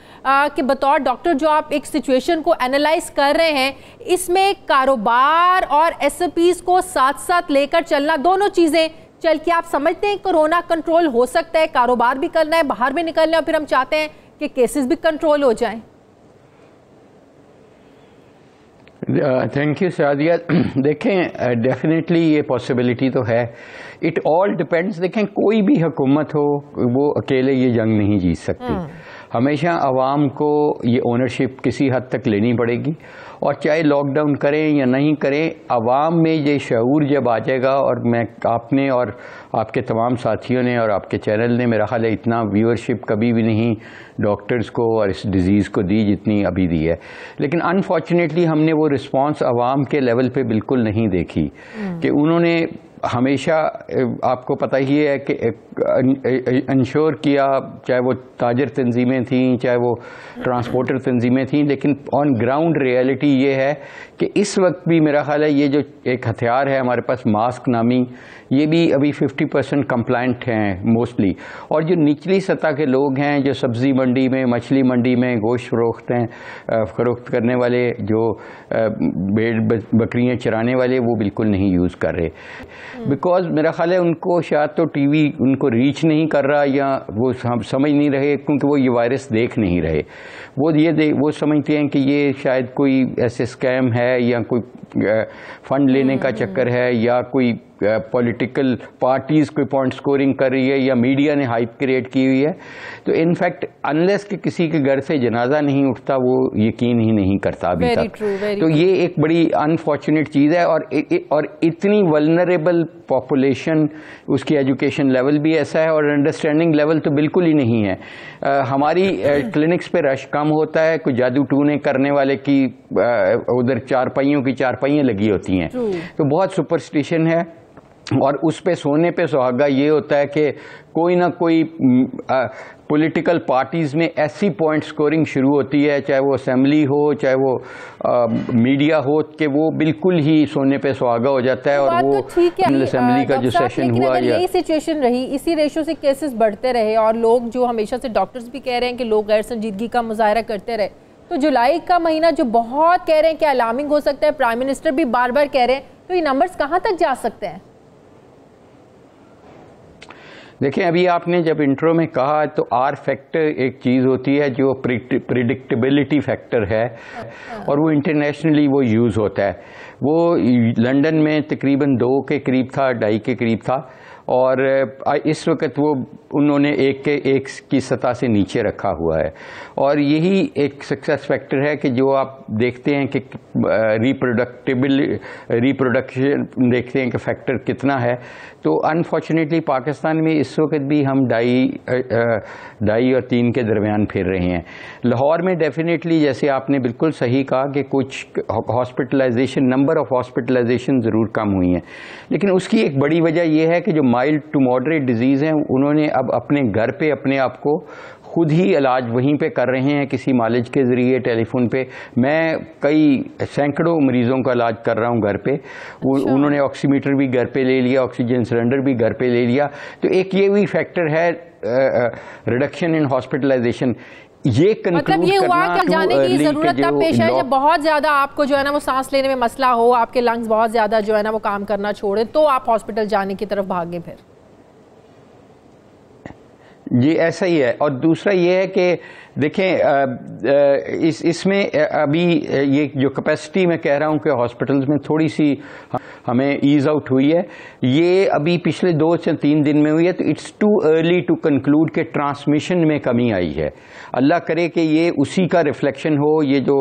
S1: کہ بطور ڈاکٹر جو آپ ایک سچویشن کو انالائز کر رہے ہیں, اس میں کاروبار اور SOPs کو ساتھ ساتھ لے کر چلنا, دونوں چیزیں چل کے آپ سمجھتے ہیں کورونا کنٹرول ہو سکتا ہے؟ کاروبار بھی کرنا ہے, باہر بھی نکلنا ہے اور پھر ہم چاہتے ہیں کہ کیسز بھی کنٹرول ہو جائیں.
S3: Thank you Saadia. دیکھیں ڈیفینیٹلی یہ پاسبلٹی تو ہے. It all depends. دیکھیں کوئی بھی حکومت ہو وہ اکیلے یہ جنگ نہیں جیت سکتی. ہمیشہ عوام کو یہ اونرشپ کسی حد تک لینی پڑے گی, اور چاہے لاک ڈاؤن کریں یا نہیں کریں, عوام میں یہ شعور جب آ جائے گا, اور میں آپ نے اور آپ کے تمام ساتھیوں نے اور آپ کے چینل نے میرا خیال ہے اتنا ویورشپ کبھی بھی نہیں ڈاکٹرز کو اور اس ڈیزیز کو دی جتنی ابھی دی ہے. لیکن انفارچونیٹلی ہم نے وہ رسپانس عوام کے لیول پہ بالکل نہیں دیکھی کہ انہوں نے ہمیشہ, آپ کو پتہ ہی ہے کہ انشور کیا, چاہے وہ تاجر تنظیمیں تھیں چاہے وہ ٹرانسپورٹر تنظیمیں تھیں, لیکن آن گراؤنڈ ریئلٹی یہ ہے کہ اس وقت بھی میرا خیال ہے یہ جو ایک ہتھیار ہے ہمارے پاس ماسک نامی, یہ بھی ابھی 50% کمپلائنٹ ہیں موسٹلی. اور جو نچلی سطح کے لوگ ہیں جو سبزی منڈی میں، مچھلی منڈی میں گوشت فروخت کرنے والے، جو بھیڑ بکریاں چرانے والے، وہ بالکل نہیں یوز کر رہے. بیکاز میرا خیال ہے ان کو شاید تو ٹی وی ان کو ریچ نہیں کر رہا، یا وہ سمجھ نہیں رہے کیونکہ وہ یہ وائرس دیکھ نہیں رہے. وہ سمجھتے ہیں کہ یہ شاید کوئی ایسے اسکیم ہے، یا کوئی فنڈ لینے کا چکر ہے، یا کوئی پولیٹیکل پارٹیز کوئی پوائنٹ سکورنگ کر رہی ہے، یا میڈیا نے ہائپ کریٹ کی ہوئی ہے. تو انفیکٹ انلیس کہ کسی کے گھر سے جنازہ نہیں اٹھتا وہ یقین ہی نہیں کرتا ابھی تک. تو یہ ایک بڑی انفارچونیٹ چیز ہے. اور اتنی ولنریبل پاپولیشن، اس کی ایجوکیشن لیول بھی ایسا ہے، اور انڈرسٹینڈنگ لیول تو بالکل ہی نہیں ہے. ہماری کلینکس پہ رش کم ہوتا ہے، کوئی جادو ٹونے کرنے والے کی ادھر چارپائیوں کی چارپائیاں لگی ہوتی ہیں، تو بہت سپرسٹیشن ہے. اور اس پہ سونے پہ سہاگا یہ ہوتا ہے کہ کوئی نہ کوئی پولیٹیکل پارٹیز میں ایسی پوائنٹ سکورنگ شروع ہوتی ہے، چاہے وہ اسمبلی ہو، چاہے وہ میڈیا ہو، کہ وہ بالکل ہی سونے پہ سہاگا ہو جاتا ہے. اور وہ اسمبلی کا جو سیشن ہوا،
S1: یہی سچویشن رہی، اسی ریشو سے کیسز بڑھتے رہے، اور لوگ جو ہمیشہ سے ڈاکٹرز بھی کہہ رہے ہیں کہ لوگ غیر سنجیدگی کا مظاہرہ کرتے رہے، تو جولائی کا مہینہ جو بہت کہہ رہے ہیں کہ الارمنگ ہو سکتا ہے، پرائم منسٹر بھی بار بار کہہ رہے ہیں، تو یہ نمبرز کہاں تک جا سکتے ہیں؟
S3: دیکھیں ابھی آپ نے جب انٹرو میں کہا تو آر فیکٹر ایک چیز ہوتی ہے جو پریڈکٹیبلٹی فیکٹر ہے، اور وہ انٹرنیشنلی وہ یوز ہوتا ہے. وہ لنڈن میں تقریباً 2 کے قریب تھا، 2.5 کے قریب تھا، اور اس وقت وہ انہوں نے 1 کی سطح سے نیچے رکھا ہوا ہے. اور یہی ایک سکسیس فیکٹر ہے کہ جو آپ دیکھتے ہیں کہ ریپروڈکشن دیکھتے ہیں کہ فیکٹر کتنا ہے. تو انفارچونیٹلی پاکستان میں اس وقت بھی ہم 2.5 اور 3 کے درمیان پھر رہے ہیں. لاہور میں ڈیفینیٹلی جیسے آپ نے بالکل صحیح کہا کہ کچھ ہاسپٹلائزیشن، نمبر آف ہاسپٹلائزیشن ضرور کم ہوئی ہیں، لیکن اس کی ایک بڑی وجہ یہ ہے کہ جو مائلڈ ٹو ماڈریٹ ڈیزیز ہیں انہوں نے اب اپنے گھر پہ اپنے آپ کو خود ہی علاج وہیں پہ کر رہے ہیں، کسی معالج کے ذریعے ٹیلی فون پہ. میں کئی سینکڑوں مریضوں کا علاج کر رہا ہوں گھر پہ. انہوں نے آکسی میٹر بھی گھر پہ لے لیا، آکسیجن سلنڈر بھی گھر پہ لے لیا. تو ایک یہ بھی فیکٹر ہے ریڈکشن ان ہاسپٹلائزیشن. یہ
S1: مطلب یہ ہوا کہ جانے کی ضرورت تب پیش ہے جب بہت زیادہ آپ کو جو ہے نا وہ سانس لینے میں مسئلہ ہو، آپ کے لنگز بہت زیادہ جو ہے نا وہ کام کرنا چھوڑے، تو آپ ہاسپٹل جانے کی طرف بھاگیں. پھر
S3: جی ایسا ہی ہے. اور دوسرا یہ ہے کہ دیکھیں اس میں ابھی یہ جو کیپیسٹی میں کہہ رہا ہوں کہ ہاسپٹلز میں تھوڑی سی ہمیں ایز آؤٹ ہوئی ہے، یہ ابھی پچھلے 2 سے 3 دن میں ہوئی ہے. تو it's too early to conclude کہ ٹرانسمیشن میں کمی آئی ہے. اللہ کرے کہ یہ اسی کا ریفلیکشن ہو یہ جو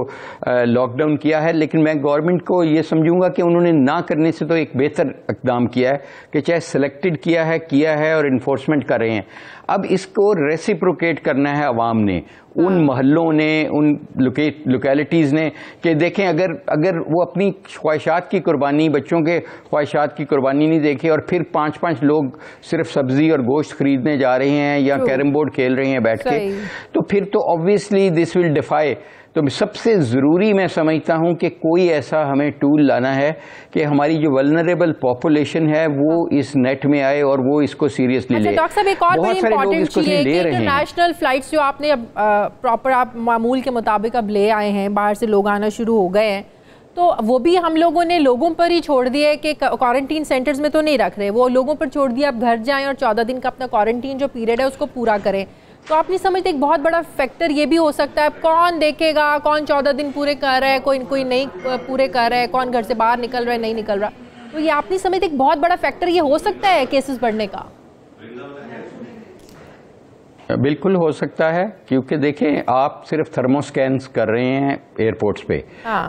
S3: لاک ڈاؤن کیا ہے. لیکن میں گورنمنٹ کو یہ سمجھوں گا کہ انہوں نے نہ کرنے سے تو ایک بہتر اقدام کیا ہے کہ چاہے سلیکٹڈ کیا ہے اور انفورسمنٹ کر رہے ہیں. اب اس کو ریسیپروکیٹ کرنا ہے عوام نے، ان محلوں نے، ان لوکیلٹیز نے، کہ دیکھیں اگر وہ اپنی خواہشات کی قربانی، بچوں کے خواہشات کی قربانی نہیں دیکھے، اور پھر 5 لوگ صرف سبزی اور گوشت خریدنے جا رہے ہیں یا کیرم بورڈ کھیل رہے ہیں بیٹھ کے، تو پھر تو آبویسلی دس ول ڈیفائی. تو سب سے ضروری میں سمجھتا ہوں کہ کوئی ایسا ہمیں ٹول لانا ہے کہ ہماری جو ولنریبل پاپولیشن ہے وہ اس نیٹ میں آئے اور وہ اس کو سیریسلی لے.
S1: ڈاکٹر صاحب ایک اور بڑی امپورٹنٹ چیز ہے کہ انٹرنیشنل فلائٹس جو آپ نے پراپر آپ معمول کے مطابق اب لے آئے ہیں، باہر سے لوگ آنا شروع ہو گئے ہیں، تو وہ بھی ہم لوگوں نے لوگوں پر ہی چھوڑ دیا ہے کہ کوارنٹین سینٹرز میں تو نہیں رکھ رہے، وہ لوگوں پر چھوڑ دیا آپ گھر جائیں اور 14 دن کا اپنا کوارنٹین جو پیریڈ ہے اس کو پورا کریں. تو آپ نہیں سمجھتے ایک بہت بڑا فیکٹر یہ بھی ہو سکتا ہے کون دیکھے گا، کون 14 دن پورے کر رہا ہے، کوئی نہیں پورے کر رہا ہے، کون گھر سے باہر نکل رہا ہے نہیں نکل رہا. تو یہ آپ نہیں سمجھتے ایک بہت بڑا فیکٹر یہ ہو سکتا ہے کیسز بڑھنے کا؟
S3: بالکل ہو سکتا ہے، کیونکہ دیکھیں آپ صرف تھرمو سکینز کر رہے ہیں ایئرپورٹس پہ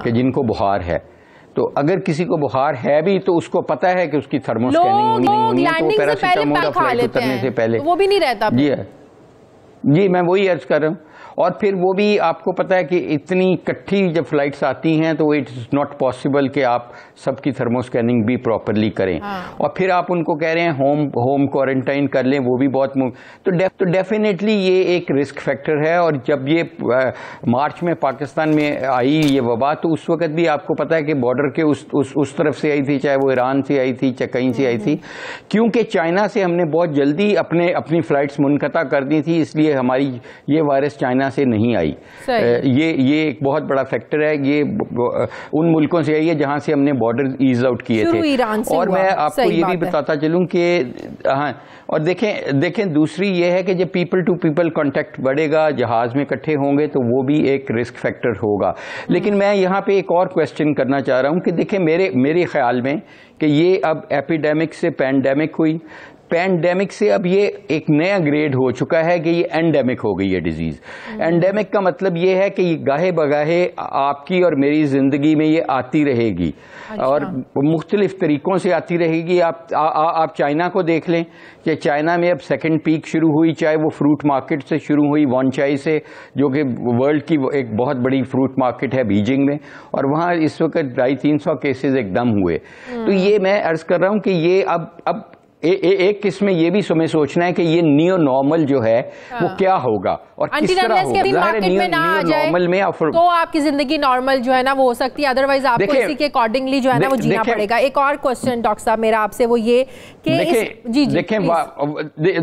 S3: کہ جن کو بخار ہے. تو اگر کسی کو بخار ہے بھی تو اس کو پتا ہے کہ اس کی تھرمو سکیننگ ہونی نہیں ہونی ہے، تو پیراسیٹامول فلائٹ اترنے سے پہلے
S1: وہ بھی نہیں رہتا.
S3: جی میں وہی عرض کر رہا ہوں. اور پھر وہ بھی آپ کو پتا ہے کہ اتنی کٹھی جب فلائٹس آتی ہیں تو اٹ از ناٹ پاسبل کہ آپ سب کی تھرمو اسکیننگ بھی پراپرلی کریں, اور پھر آپ ان کو کہہ رہے ہیں ہوم کوارنٹائن کر لیں, وہ بھی بہت تو ڈیفینیٹلی یہ ایک رسک فیکٹر ہے. اور جب یہ مارچ میں پاکستان میں آئی یہ وبا تو اس وقت بھی آپ کو پتا ہے کہ بارڈر کے اس طرف سے آئی تھی, چاہے وہ ایران سے آئی تھی چاہے کہیں سے آئی تھی, کیونکہ چائنا سے ہم نے بہت جلدی اپنی فلائٹس منقطع کر دی تھی, اس لیے ہماری یہ وائرس چائنا سے نہیں آئی. یہ ایک بہت بڑا فیکٹر ہے, یہ ان ملکوں سے آئی ہے جہاں سے ہم نے بارڈر ایز آؤٹ کیے تھے. اور میں آپ کو یہ بھی بتاتا چلوں کہ ہاں, اور دیکھیں دوسری یہ ہے کہ جب پیپل ٹو پیپل کانٹیکٹ بڑھے گا, جہاز میں اکٹھے ہوں گے تو وہ بھی ایک رسک فیکٹر ہوگا. لیکن میں یہاں پہ ایک اور کویسچن کرنا چاہ رہا ہوں کہ دیکھیں میرے خیال میں کہ یہ اب ایپیڈیمک سے پینڈیمک ہوئی, پینڈیمک سے اب یہ ایک نیا گریڈ ہو چکا ہے کہ یہ اینڈیمک ہو گئی ہے ڈیزیز. اینڈیمک کا مطلب یہ ہے کہ یہ گاہے بگاہے آپ کی اور میری زندگی میں یہ آتی رہے گی, اور مختلف طریقوں سے آتی رہے گی. آپ چائنا کو دیکھ لیں کہ چائنا میں اب سیکنڈ پیک شروع ہوئی, چاہے وہ فروٹ مارکیٹ سے شروع ہوئی, وانچائی سے, جو کہ ورلڈ کی ایک بہت بڑی فروٹ مارکیٹ ہے بیجنگ میں, اور وہاں اس وقت 250-300 کیسز ایک دم ہوئے. تو یہ میں عرض کر رہا ہوں کہ یہ اب ایک قسم میں یہ بھی ہمیں سوچنا ہے کہ یہ نیو نارمل جو ہے وہ کیا ہوگا اور کس طرح ہوگا.
S1: نیو نارمل میں تو آپ کی زندگی نارمل جو ہے نا وہ ہو سکتی ہے, ادروائز آپ کو اسی کے اکارڈنگلی جو ہے نا وہ جینا پڑے گا. ایک اور کوسچن ڈاکٹر صاحب میرا آپ سے وہ یہ کہ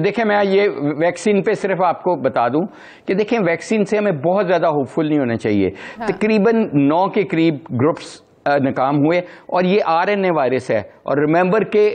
S3: دیکھیں میں یہ ویکسین پہ صرف آپ کو بتا دوں کہ دیکھیں ویکسین سے ہمیں بہت زیادہ ہوپ فل نہیں ہونا چاہیے. تقریباً 9 کے قریب گروپس ناکام ہوئے, اور یہ RNA وائرس ہے. اور ریمبر کہ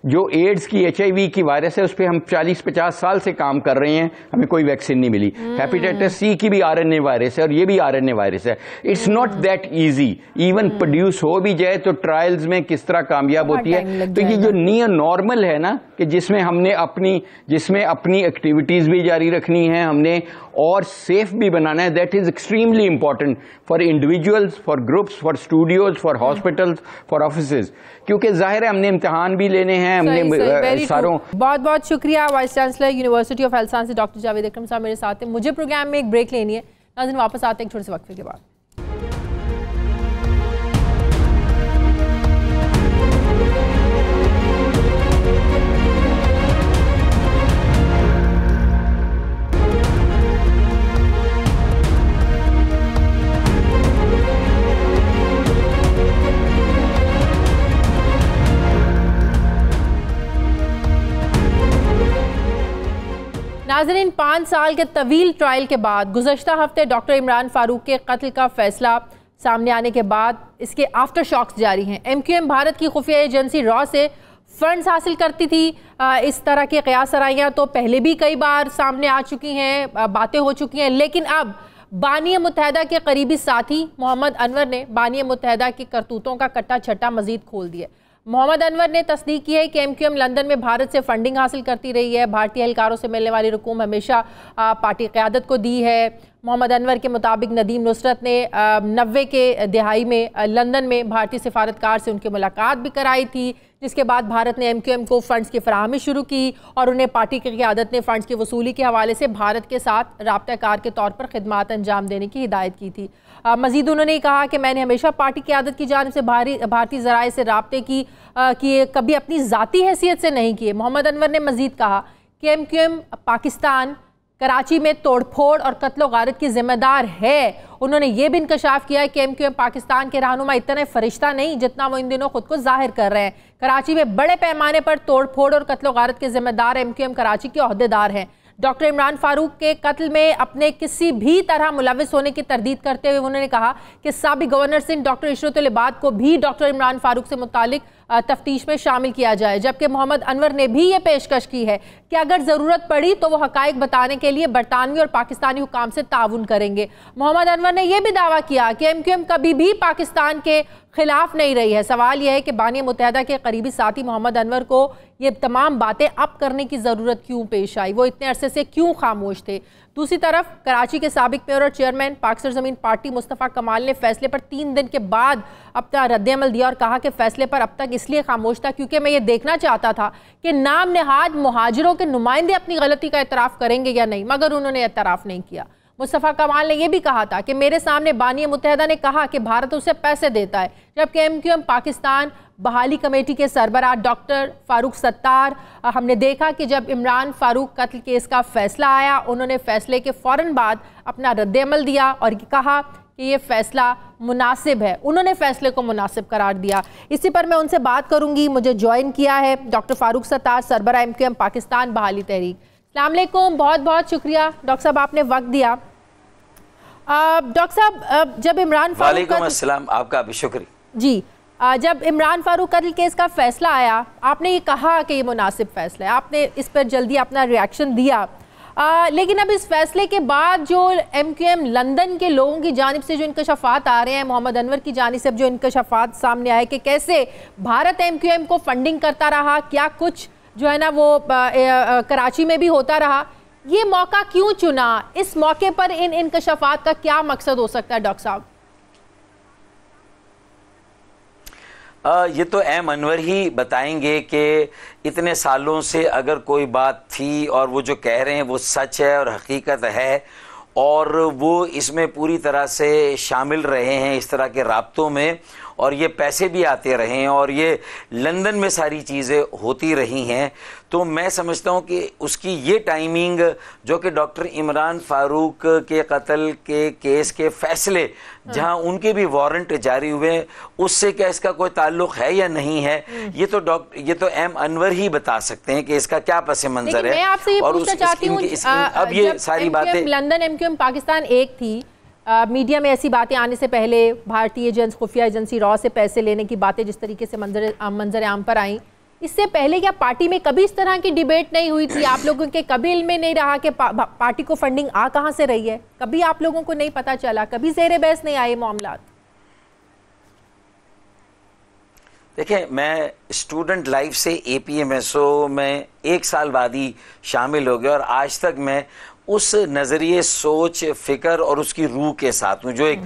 S3: جو ایڈز کی HIV کی وائرس ہے اس پہ ہم 40-50 سال سے کام کر رہے ہیں, ہمیں کوئی ویکسین نہیں ملی. ہیپیٹائٹس C کی بھی RNA وائرس ہے اور یہ بھی RNA وائرس ہے. It's not that easy, even produce ہو بھی جائے تو ٹرائلز میں کس طرح کامیاب ہوتی ہے. تو یہ جو نیو نارمل ہے نا کہ جس میں ہم نے اپنی ایکٹیویٹیز بھی جاری رکھنی ہے, ہم نے اور سیف بھی بنانا ہے, that is extremely important for individuals, for groups, for studios, for hospitals, for offices, کیونکہ ظاہر ہے ہم نے امتحان بھی لینے ہیں. ہم نے ساروں
S1: بہت بہت شکریہ vice chancellor university of health science doctor Javed Akram صاحب میرے ساتھ ہیں. مجھے پروگرام میں ایک بریک لینی ہے, ناظرین واپس آتے ہیں ایک چھوٹے سے وقفے کے بعد. ناظرین 5 سال کے طویل ٹرائل کے بعد گزشتہ ہفتے ڈاکٹر عمران فاروق کے قتل کا فیصلہ سامنے آنے کے بعد اس کے آفٹر شاکس جاری ہیں. MQM بھارت کی خفیہ ایجنسی را سے فنڈز حاصل کرتی تھی. اس طرح کے قیاس آرائیاں تو پہلے بھی کئی بار سامنے آ چکی ہیں, باتیں ہو چکی ہیں, لیکن اب بانی متحدہ کے قریبی ساتھی محمد انور نے بانی متحدہ کی کرتوتوں کا کٹا چھٹا مزید کھول دیا. محمد انور نے تصدیق کی ہے کہ MQM لندن میں بھارت سے فنڈنگ حاصل کرتی رہی ہے. بھارتی اہلکاروں سے ملنے والی رقوم ہمیشہ پارٹی قیادت کو دی ہے. محمد انور کے مطابق ندیم نصرت نے 90 کے دہائی میں لندن میں بھارتی سفارتکار سے ان کی ملاقات بھی کرائی تھی, جس کے بعد بھارت نے MQM کو فنڈز کی فراہمی شروع کی اور انہیں پارٹی کی قیادت نے فنڈز کی وصولی کے حوالے سے بھارت کے ساتھ رابطہ کار کے طور پر خدمات انجام دینے کی ہدایت کی تھی. مزید انہوں نے کہا کہ میں نے ہمیشہ پارٹی قیادت کی جانب سے بھارتی ذرائع سے رابطے کی کبھی اپنی ذاتی حیثیت سے نہیں کیے. محمد انور نے مزید کہا کہ MQM پاکستان کراچی میں توڑ پھوڑ اور قتل و غارت کی ذمہ دار ہے. انہوں نے یہ بھی انکشاف کیا ہے کہ MQM پاکستان کے رہنما اتنے فرشتہ نہیں جتنا وہ ان دنوں خود کو ظاہر کر رہے ہیں. کراچی میں بڑے پیمانے پر توڑ پھوڑ اور قتل و غارت کے ذمہ دار MQM کراچی کے عہدیدار ہیں. ڈاکٹر عمران فاروق کے قتل میں اپنے کسی بھی طرح ملوث ہونے کی تردید کرتے ہوئے انہوں نے کہا کہ سابق گورنر سندھ ڈاکٹر عشرت العباد کو بھی ڈاکٹر عمران فاروق سے متعلق تفتیش میں شامل کیا جائے. جبکہ محمد انور نے بھی یہ پیشکش کی ہے کہ اگر ضرورت پڑی تو وہ حقائق بتانے کے لیے برطانوی اور پاکستانی حکام سے تعاون کریں گے. محمد انور نے یہ بھی دعویٰ کیا کہ MQM کبھی بھی پاکستان کے خلاف نہیں رہی ہے. سوال یہ ہے کہ بانی متحدہ کے قریبی ساتھی محمد انور کو یہ تمام باتیں اب کرنے کی ضرورت کیوں پیش آئی, وہ اتنے عرصے سے کیوں خاموش تھے. دوسری طرف کراچی کے سابق میئر اور چیئرمین پاک سرزمین پارٹی مصطفیٰ کمال نے فیصلے پر 3 دن کے بعد اپنا رد عمل دیا اور کہا کہ فیصلے پر اب تک اس لیے خاموش تھا کیونکہ میں یہ دیکھنا چاہتا تھا کہ نام نہاد مہاجروں کے نمائندے اپنی غلطی کا اعتراف کریں گے یا نہیں، مگر انہوں نے اعتراف نہیں کیا۔ مصطفیٰ کمال نے یہ بھی کہا تھا کہ میرے سامنے بانی متحدہ نے کہا کہ بھارت اسے پیسے دیتا ہے، جبکہ MQM پاکستان بحالی کمیٹی کے سربراہ ڈاکٹر فاروق ستار، ہم نے دیکھا کہ جب عمران فاروق قتل کیس کا فیصلہ آیا انہوں نے فیصلے کے فوراً بعد اپنا رد عمل دیا اور کہا کہ یہ فیصلہ مناسب ہے، انہوں نے فیصلے کو مناسب قرار دیا۔ اسی پر میں ان سے بات کروں گی، مجھے جوائن کیا ہے ڈاکٹر فاروق ستار، سربراہ MQM پاکستان بحالی تحریک۔ السلام علیکم، بہت بہت شکریہ ڈاکٹر صاحب آپ نے وقت دیا۔ ڈاکٹر صاحب جب عمران فاروق
S4: وعلیکم السلام، آپ کا بھی شکریہ۔
S1: جی، جب عمران فاروق قتل کیس کا فیصلہ آیا آپ نے یہ کہا کہ یہ مناسب فیصلہ ہے، آپ نے اس پر جلدی اپنا ریاکشن دیا، لیکن اب اس فیصلے کے بعد جو MQM لندن کے لوگوں کی جانب سے جو انکشافات آ رہے ہیں، محمد انور کی جانب سے جو انکشافات سامنے آئے کہ کیسے بھارت MQM کو فنڈنگ کرتا رہا، کیا کچھ جو ہے نا وہ کراچی میں بھی ہوتا رہا، یہ موقع کیوں چنا؟ اس موقع پر ان انکشافات کا کیا مقصد ہو سکتا ہے ڈاکٹر صاحب؟
S4: یہ تو ایم انور ہی بتائیں گے کہ اتنے سالوں سے اگر کوئی بات تھی اور وہ جو کہہ رہے ہیں وہ سچ ہے اور حقیقت ہے اور وہ اس میں پوری طرح سے شامل رہے ہیں اس طرح کے رابطوں میں، اور یہ پیسے بھی آتے رہے ہیں اور یہ لندن میں ساری چیزیں ہوتی رہی ہیں، تو میں سمجھتا ہوں کہ اس کی یہ ٹائمنگ جو کہ ڈاکٹر عمران فاروق کے قتل کے کیس کے فیصلے جہاں ان کے بھی وارنٹ جاری ہوئے ہیں اس سے کیا اس کا کوئی تعلق ہے یا نہیں ہے، یہ تو ایم انور ہی بتا سکتے ہیں کہ اس کا کیا پس منظر ہے۔
S1: میں آپ سے یہ پوچھنا چاہتی ہوں،
S4: اب یہ ساری باتیں
S1: لندن MQM پاکستان ایک تھی، میڈیا میں ایسی باتیں آنے سے پہلے بھارتی خفیہ ایجنسی را سے پیسے لینے کی باتیں جس طریقے سے منظر عام پر آئیں، اس سے پہلے کیا پارٹی میں کبھی اس طرح کی ڈیبیٹ نہیں ہوئی تھی؟ آپ لوگوں کے کبھی علم میں نہیں رہا کہ پارٹی کو فنڈنگ کہاں سے رہی ہے؟ کبھی آپ لوگوں کو نہیں پتا چلا؟ کبھی زیر بحث نہیں آئے معاملات؟
S4: دیکھیں، میں اسٹوڈنٹ لائف سے APMSO میں 1 سال بعد ہی شامل ہو گیا اور آج تک میں اس نظریے، سوچ، فکر اور اس کی روح کے ساتھ ہوں جو ایک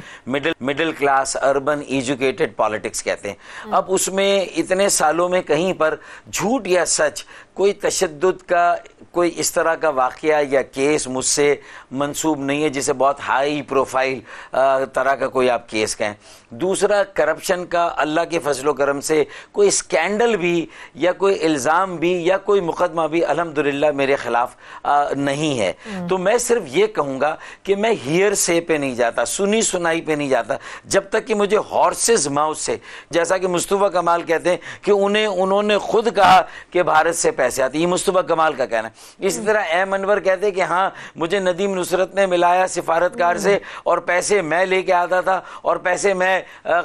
S4: middle class urban educated politics کہتے ہیں۔ اب اس میں اتنے سالوں میں کہیں پر جھوٹ یا سچ، کوئی تشدد کا کوئی اس طرح کا واقعہ یا کیس مجھ سے منسوب نہیں ہے جسے بہت ہائی پروفائل طرح کا کوئی آپ کیس کہیں۔ دوسرا، کرپشن کا اللہ کے فضل و کرم سے کوئی اسکینڈل بھی یا کوئی الزام بھی یا کوئی مقدمہ بھی الحمدللہ میرے خلاف نہیں ہے۔ تو میں صرف یہ کہوں گا کہ میں ہیئر سے پہ نہیں جاتا، سنی سنائی پہ نہیں جاتا، جب تک کہ مجھے ہارسز ماؤتھ سے، جیسا کہ مصطفیٰ کمال کہتے ہیں کہ انہوں نے خود کہا کہ بھارت سے پیسے آتے، یہ مصطفیٰ کمال کا کہنا ہے۔ اسی طرح ایم انور کہتے ہیں کہ ہاں مجھے ندیم نصرت نے ملایا سفارتکار سے اور پیسے میں لے کے آتا تھا اور پیسے میں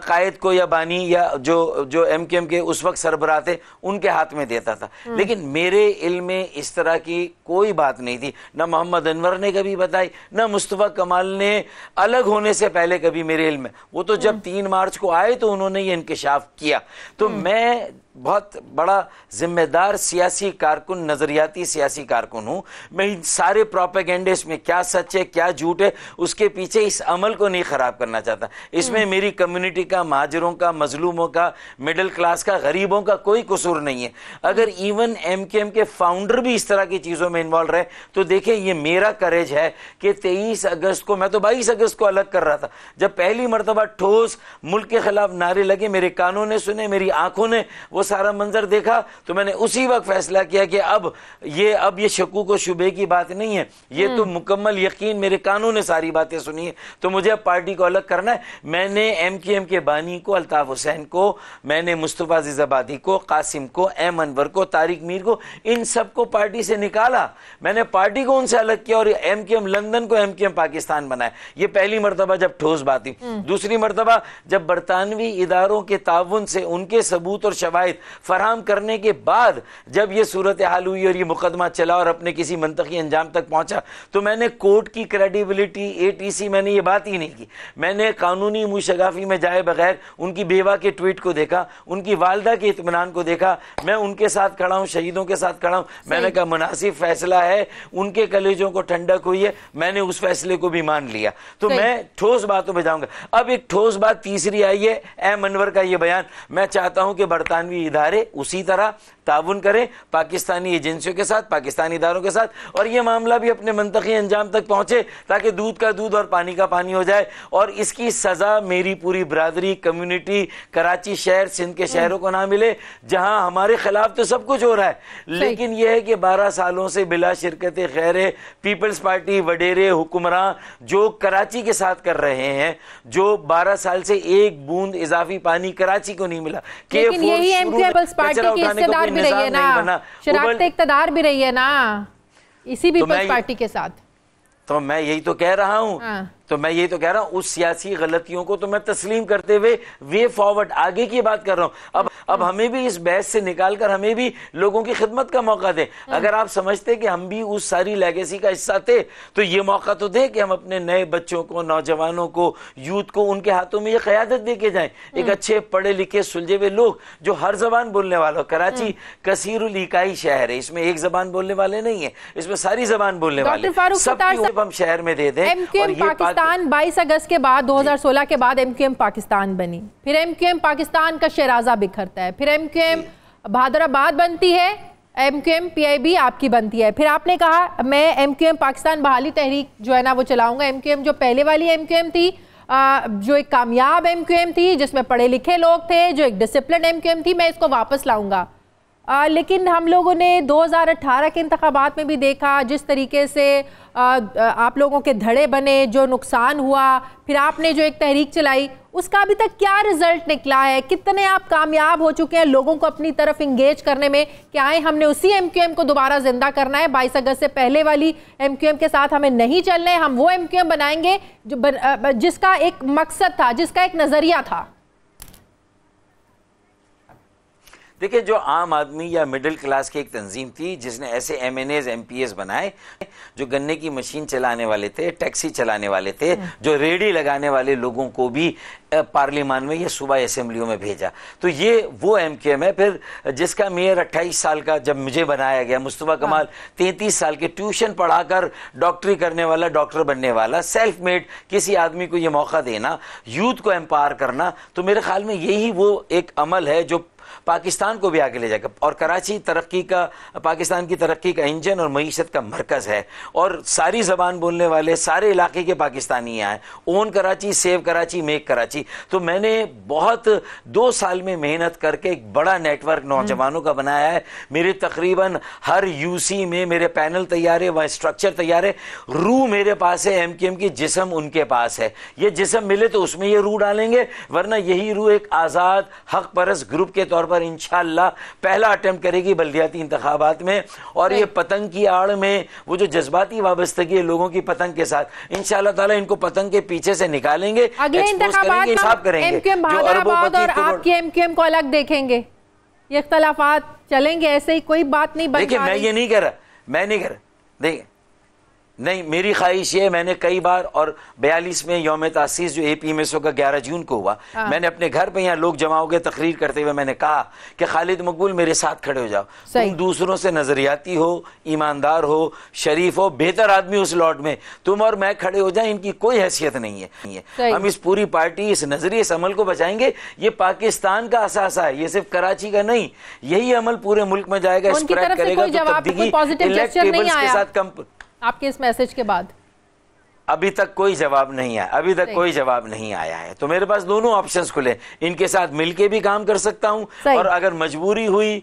S4: قائد کو یا بانی یا جو MQM کے اس وقت سربراہ تھے ان کے ہاتھ میں دیتا تھا، لیکن میرے علم میں اس طرح کی کوئی بات نہیں تھی، نہ محمد انور نے کبھی بتائی، نہ مصطفیٰ کمال نے الگ ہونے سے پہلے کبھی میرے علم میں۔ وہ تو جب 3 مارچ کو آئے تو انہوں نے یہ انکشاف کیا۔ تو میں بہت بڑا ذمہ دار سیاسی کارکن، نظریاتی سیاسی کارکن ہوں، میں ان سارے پروپیگنڈے میں کیا سچ ہے کیا جھوٹ ہے اس کے پیچھے اس عمل کو نہیں خراب کرنا چاہتا۔ اس میں میری کمیونٹی کا، مہاجروں کا، مظلوموں کا، مڈل کلاس کا، غریبوں کا کوئی قصور نہیں ہے۔ اگر ایون MQM کے فاؤنڈر بھی اس طرح کی چیزوں میں انوالو رہے تو دیکھیں یہ میرا کریج ہے کہ 23 اگست کو، میں تو 22 اگست کو الگ کر رہا تھا، جب پہلی مرتبہ ٹھوس ملک کے خلاف نعرے لگے، میرے کانوں نے سنے، میری آنکھوں نے وہ سارا منظر دیکھا، تو میں نے اسی وقت فیصلہ کیا کہ اب یہ شکوک و شبے کی بات نہیں ہے، یہ تو مکمل یقین، میرے کانوں نے ساری باتیں سنی ہیں، تو مجھے اب پارٹی کو الگ کرنا ہے۔ میں نے MQM کے بانی کو، الطاف حسین کو، میں نے مصطفیٰ عزیز آبادی کو، قاسم کو، ایم انور کو، طارق میر کو، ان سب کو پارٹی سے نکالا، میں نے پارٹی کو ان سے الگ کیا اور MQM لندن کو MQM پاکستان بنایا۔ یہ پہلی مرتبہ جب ٹھوس بات تھی۔ دوسری مرتبہ جب برطانوی اداروں کے تعاون سے ان کے ثبوت اور شواہد حمایت فراہم کرنے کے بعد جب یہ صورتحال ہوئی اور یہ مقدمہ چلا اور اپنے کسی منطقی انجام تک پہنچا تو میں نے کورٹ کی کریڈیبلٹی ATC میں نے یہ بات ہی نہیں کی. میں نے قانونی موشگافی میں جائے بغیر ان کی بیوہ کے ٹویٹ کو دیکھا, ان کی والدہ کے اطمینان کو دیکھا. میں ان کے ساتھ کھڑا ہوں, شہیدوں کے ساتھ کھڑا ہوں. میں نے کہا مناسب فیصلہ ہے, ان کے کلیجوں کو ٹھنڈک ہوئی ہے, میں نے اس فیصلے کو بھی مان لیا. تو میں ٹھوس باتوں پہ جاؤں گا. اب ایک ٹھوس بات تیسری آئی ہے, ایم انور کا یہ بیان. میں چاہتا ہوں کہ برطانوی ادارے اسی طرح تعاون کریں پاکستانی ایجنسیوں کے ساتھ, پاکستانی اداروں کے ساتھ, اور یہ معاملہ بھی اپنے منطقی انجام تک پہنچے تاکہ دودھ کا دودھ اور پانی کا پانی ہو جائے. اور اس کی سزا میری پوری برادری, کمیونٹی, کراچی شہر, سندھ کے شہروں کو نہ ملے جہاں ہمارے خلاف تو سب کچھ ہو رہا ہے, لیکن یہ ہے کہ 12 سالوں سے بلا شرکت خیر پیپلز پارٹی وڈیرے حکمراں جو کراچی کے ساتھ کر رہے ہیں, جو 12 سال سے ایک بوند اضافی پانی کراچی کو نہیں ملا.
S1: لیکن یہی ایم کیو پیپلز پارٹی کی حصہ بھی رہی ہے نا, شراکت اقتدار بھی رہی ہے نا اسی پیپلز پارٹی کے ساتھ.
S4: تو میں یہی تو کہہ رہا ہوں, اس سیاسی غلطیوں کو تو میں تسلیم کرتے ہوئے وے فارورڈ آگے کی بات کر رہا ہوں. اب ہمیں بھی اس بحث سے نکال کر ہمیں بھی لوگوں کی خدمت کا موقع دیں. اگر آپ سمجھتے کہ ہم بھی اس ساری لیگیسی کا حصہ تھے تو یہ موقع تو دیں کہ ہم اپنے نئے بچوں کو, نوجوانوں کو, یوتھ کو ان کے ہاتھوں میں یہ قیادت دے کے جائیں. ایک اچھے پڑھے لکھے سلجھے ہوئے لوگ جو ہر زبان بولنے والا ہو. کراچی کثیر الایکائی شہر ہے, اس میں ایک زبان بولنے والے نہیں ہیں, اس میں ساری زبان بولنے والے. سب کی ہم شہر میں دے دیں.
S1: پاکستان 22 اگست کے بعد 2016 کے بعد ایم کیو ایم پاکستان بنی, پھر ایم کیو ایم پاکستان کا شیرازہ بکھرتا ہے, پھر ایم کیو ایم بہادر آباد بنتی ہے, ایم کیو ایم PIB آپ کی بنتی ہے. پھر آپ نے کہا میں ایم کیو ایم پاکستان بحالی تحریک جو ہے نا وہ چلاؤں گا. ایم کیو ایم جو پہلے والی ایم کیو ایم تھی, جو ایک کامیاب ایم کیو ایم تھی, جس میں پڑھے لکھے لوگ تھے, جو ایک ڈسپلن ایم کیو ایم تھی, میں اس کو واپس لاؤں گا. لیکن ہم لوگوں نے 2018 کے انتخابات میں بھی دیکھا جس طریقے سے آپ لوگوں کے دھڑے بنے, جو نقصان ہوا, پھر آپ نے جو ایک تحریک چلائی, اس کا ابھی تک کیا رزلٹ نکلا ہے؟ کتنے آپ کامیاب ہو چکے ہیں لوگوں کو اپنی طرف انگیج کرنے میں کہ آئیں ہم نے اسی ایم کیو ایم کو دوبارہ زندہ کرنا ہے, 22 اگست سے پہلے والی ایم کیو ایم کے ساتھ ہمیں نہیں چلنا ہے, ہم وہ ایم کیو ایم بنائیں گے جس کا ایک مقصد تھا, جس کا ایک نظریہ تھا.
S4: دیکھیں, جو عام آدمی یا مڈل کلاس کی ایک تنظیم تھی جس نے ایسے MNAs MPs بنائے جو گنے کی مشین چلانے والے تھے, ٹیکسی چلانے والے تھے, جو ریڈی لگانے والے لوگوں کو بھی پارلیمان میں یا صوبائی اسمبلیوں میں بھیجا. تو یہ وہ ایم کیو ایم ہے. پھر جس کا میئر 28 سال کا جب مجھے بنایا گیا, مصطفیٰ کمال 33 سال کے ٹیوشن پڑھا کر ڈاکٹری کرنے والا, ڈاکٹر بننے والا, سیلف میڈ کسی آدمی کو یہ موقع دینا, یوتھ کو امپاور کرنا, تو میرے خیال میں یہی وہ ایک عمل ہے جو پاکستان کو بھی آگے لے جائے گا. اور کراچی ترقی کا, پاکستان کی ترقی کا انجن اور معیشت کا مرکز ہے, اور ساری زبان بولنے والے سارے علاقے کے پاکستانی یہاں ہیں. اون کراچی, سیو کراچی, میک کراچی. تو میں نے بہت 2 سال میں محنت کر کے ایک بڑا نیٹ ورک نوجوانوں کا بنایا ہے. میرے تقریباً ہر UC میں میرے پینل تیار ہے, وہاں اسٹرکچر تیار ہے. روح میرے پاس ہے ایم کیو ایم کی, جسم ان کے پاس ہے. یہ جسم ملے تو اس میں یہ روح ڈالیں گے, ورنہ یہی روح ایک آزاد حق پرست گروپ کے طور پر انشاءاللہ پہلا اٹیمپٹ کرے گی بلدیاتی انتخابات میں. اور یہ پتنگ کی آڑ میں وہ جو جذباتی وابستگی ہے لوگوں کی پتنگ کے ساتھ, انشاءاللہ تعالی ان کو پتنگ کے پیچھے سے نکالیں گے,
S1: اگلے انتخابات میں ایم کیو ایم بہادر آباد اور آپ کی ایم کیو ایم کو الگ دیکھیں گے. یہ اختلافات چلیں گے ایسے ہی, کوئی بات نہیں بن
S4: دیکھیں, میں یہ نہیں کہہ رہا, میں نہیں کہہ رہا, دیکھیں نہیں, میری خواہش یہ, میں نے کئی بار, اور 42 میں یوم تاسیس جو APMSO کا 11 جون کو ہوا, میں نے اپنے گھر پہ یہاں لوگ جمع ہو گئے تقریر کرتے ہوئے میں نے کہا کہ خالد مقبول میرے ساتھ کھڑے ہو جاؤ, تم دوسروں سے نظریاتی ہو, ایماندار ہو, شریف ہو, بہتر آدمی اس لوٹ میں, تم اور میں کھڑے ہو جائیں, ان کی کوئی حیثیت نہیں ہے. ہم اس پوری پارٹی, اس نظریے, اس عمل کو بچائیں گے. یہ پاکستان کا اثاثہ ہے, یہ صرف کراچی کا نہیں, یہی عمل پورے ملک میں جائے گا, اسپریڈ کرے گا. تو تبدیلی الیکٹیبلز کے ساتھ
S1: آپ کے اس میسج کے بعد
S4: ابھی تک کوئی جواب نہیں آیا, ابھی تک کوئی جواب نہیں آیا ہے. تو میرے پاس دونوں آپشنز کھلے, ان کے ساتھ مل کے بھی کام کر سکتا ہوں, اور اگر مجبوری ہوئی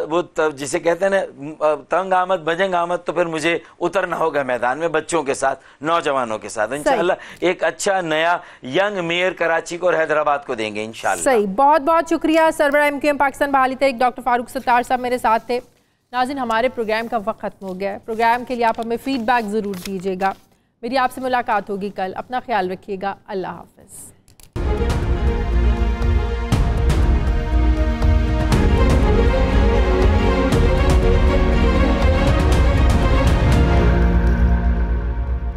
S4: وہ جسے کہتے ہیں نا تنگ آمد بجنگ آمد, تو پھر مجھے اترنا ہوگا میدان میں بچوں کے ساتھ, نوجوانوں کے ساتھ. انشاءاللہ ایک اچھا نیا ینگ میئر کراچی کو اور حیدرآباد کو دیں گے انشاءاللہ.
S1: صحیح, بہت بہت شکریہ. سربراہ ایم کیو ایم پاکستان بحالی تحریک ڈاکٹر فاروق ستار صاحب میرے ساتھ تھے. ناظرین, ہمارے پروگرام کا وقت ختم ہو گیا ہے. پروگرام کے لیے آپ ہمیں فیڈ بیک ضرور دیجیے گا. میری آپ سے ملاقات ہوگی کل. اپنا خیال رکھیے گا. اللہ حافظ.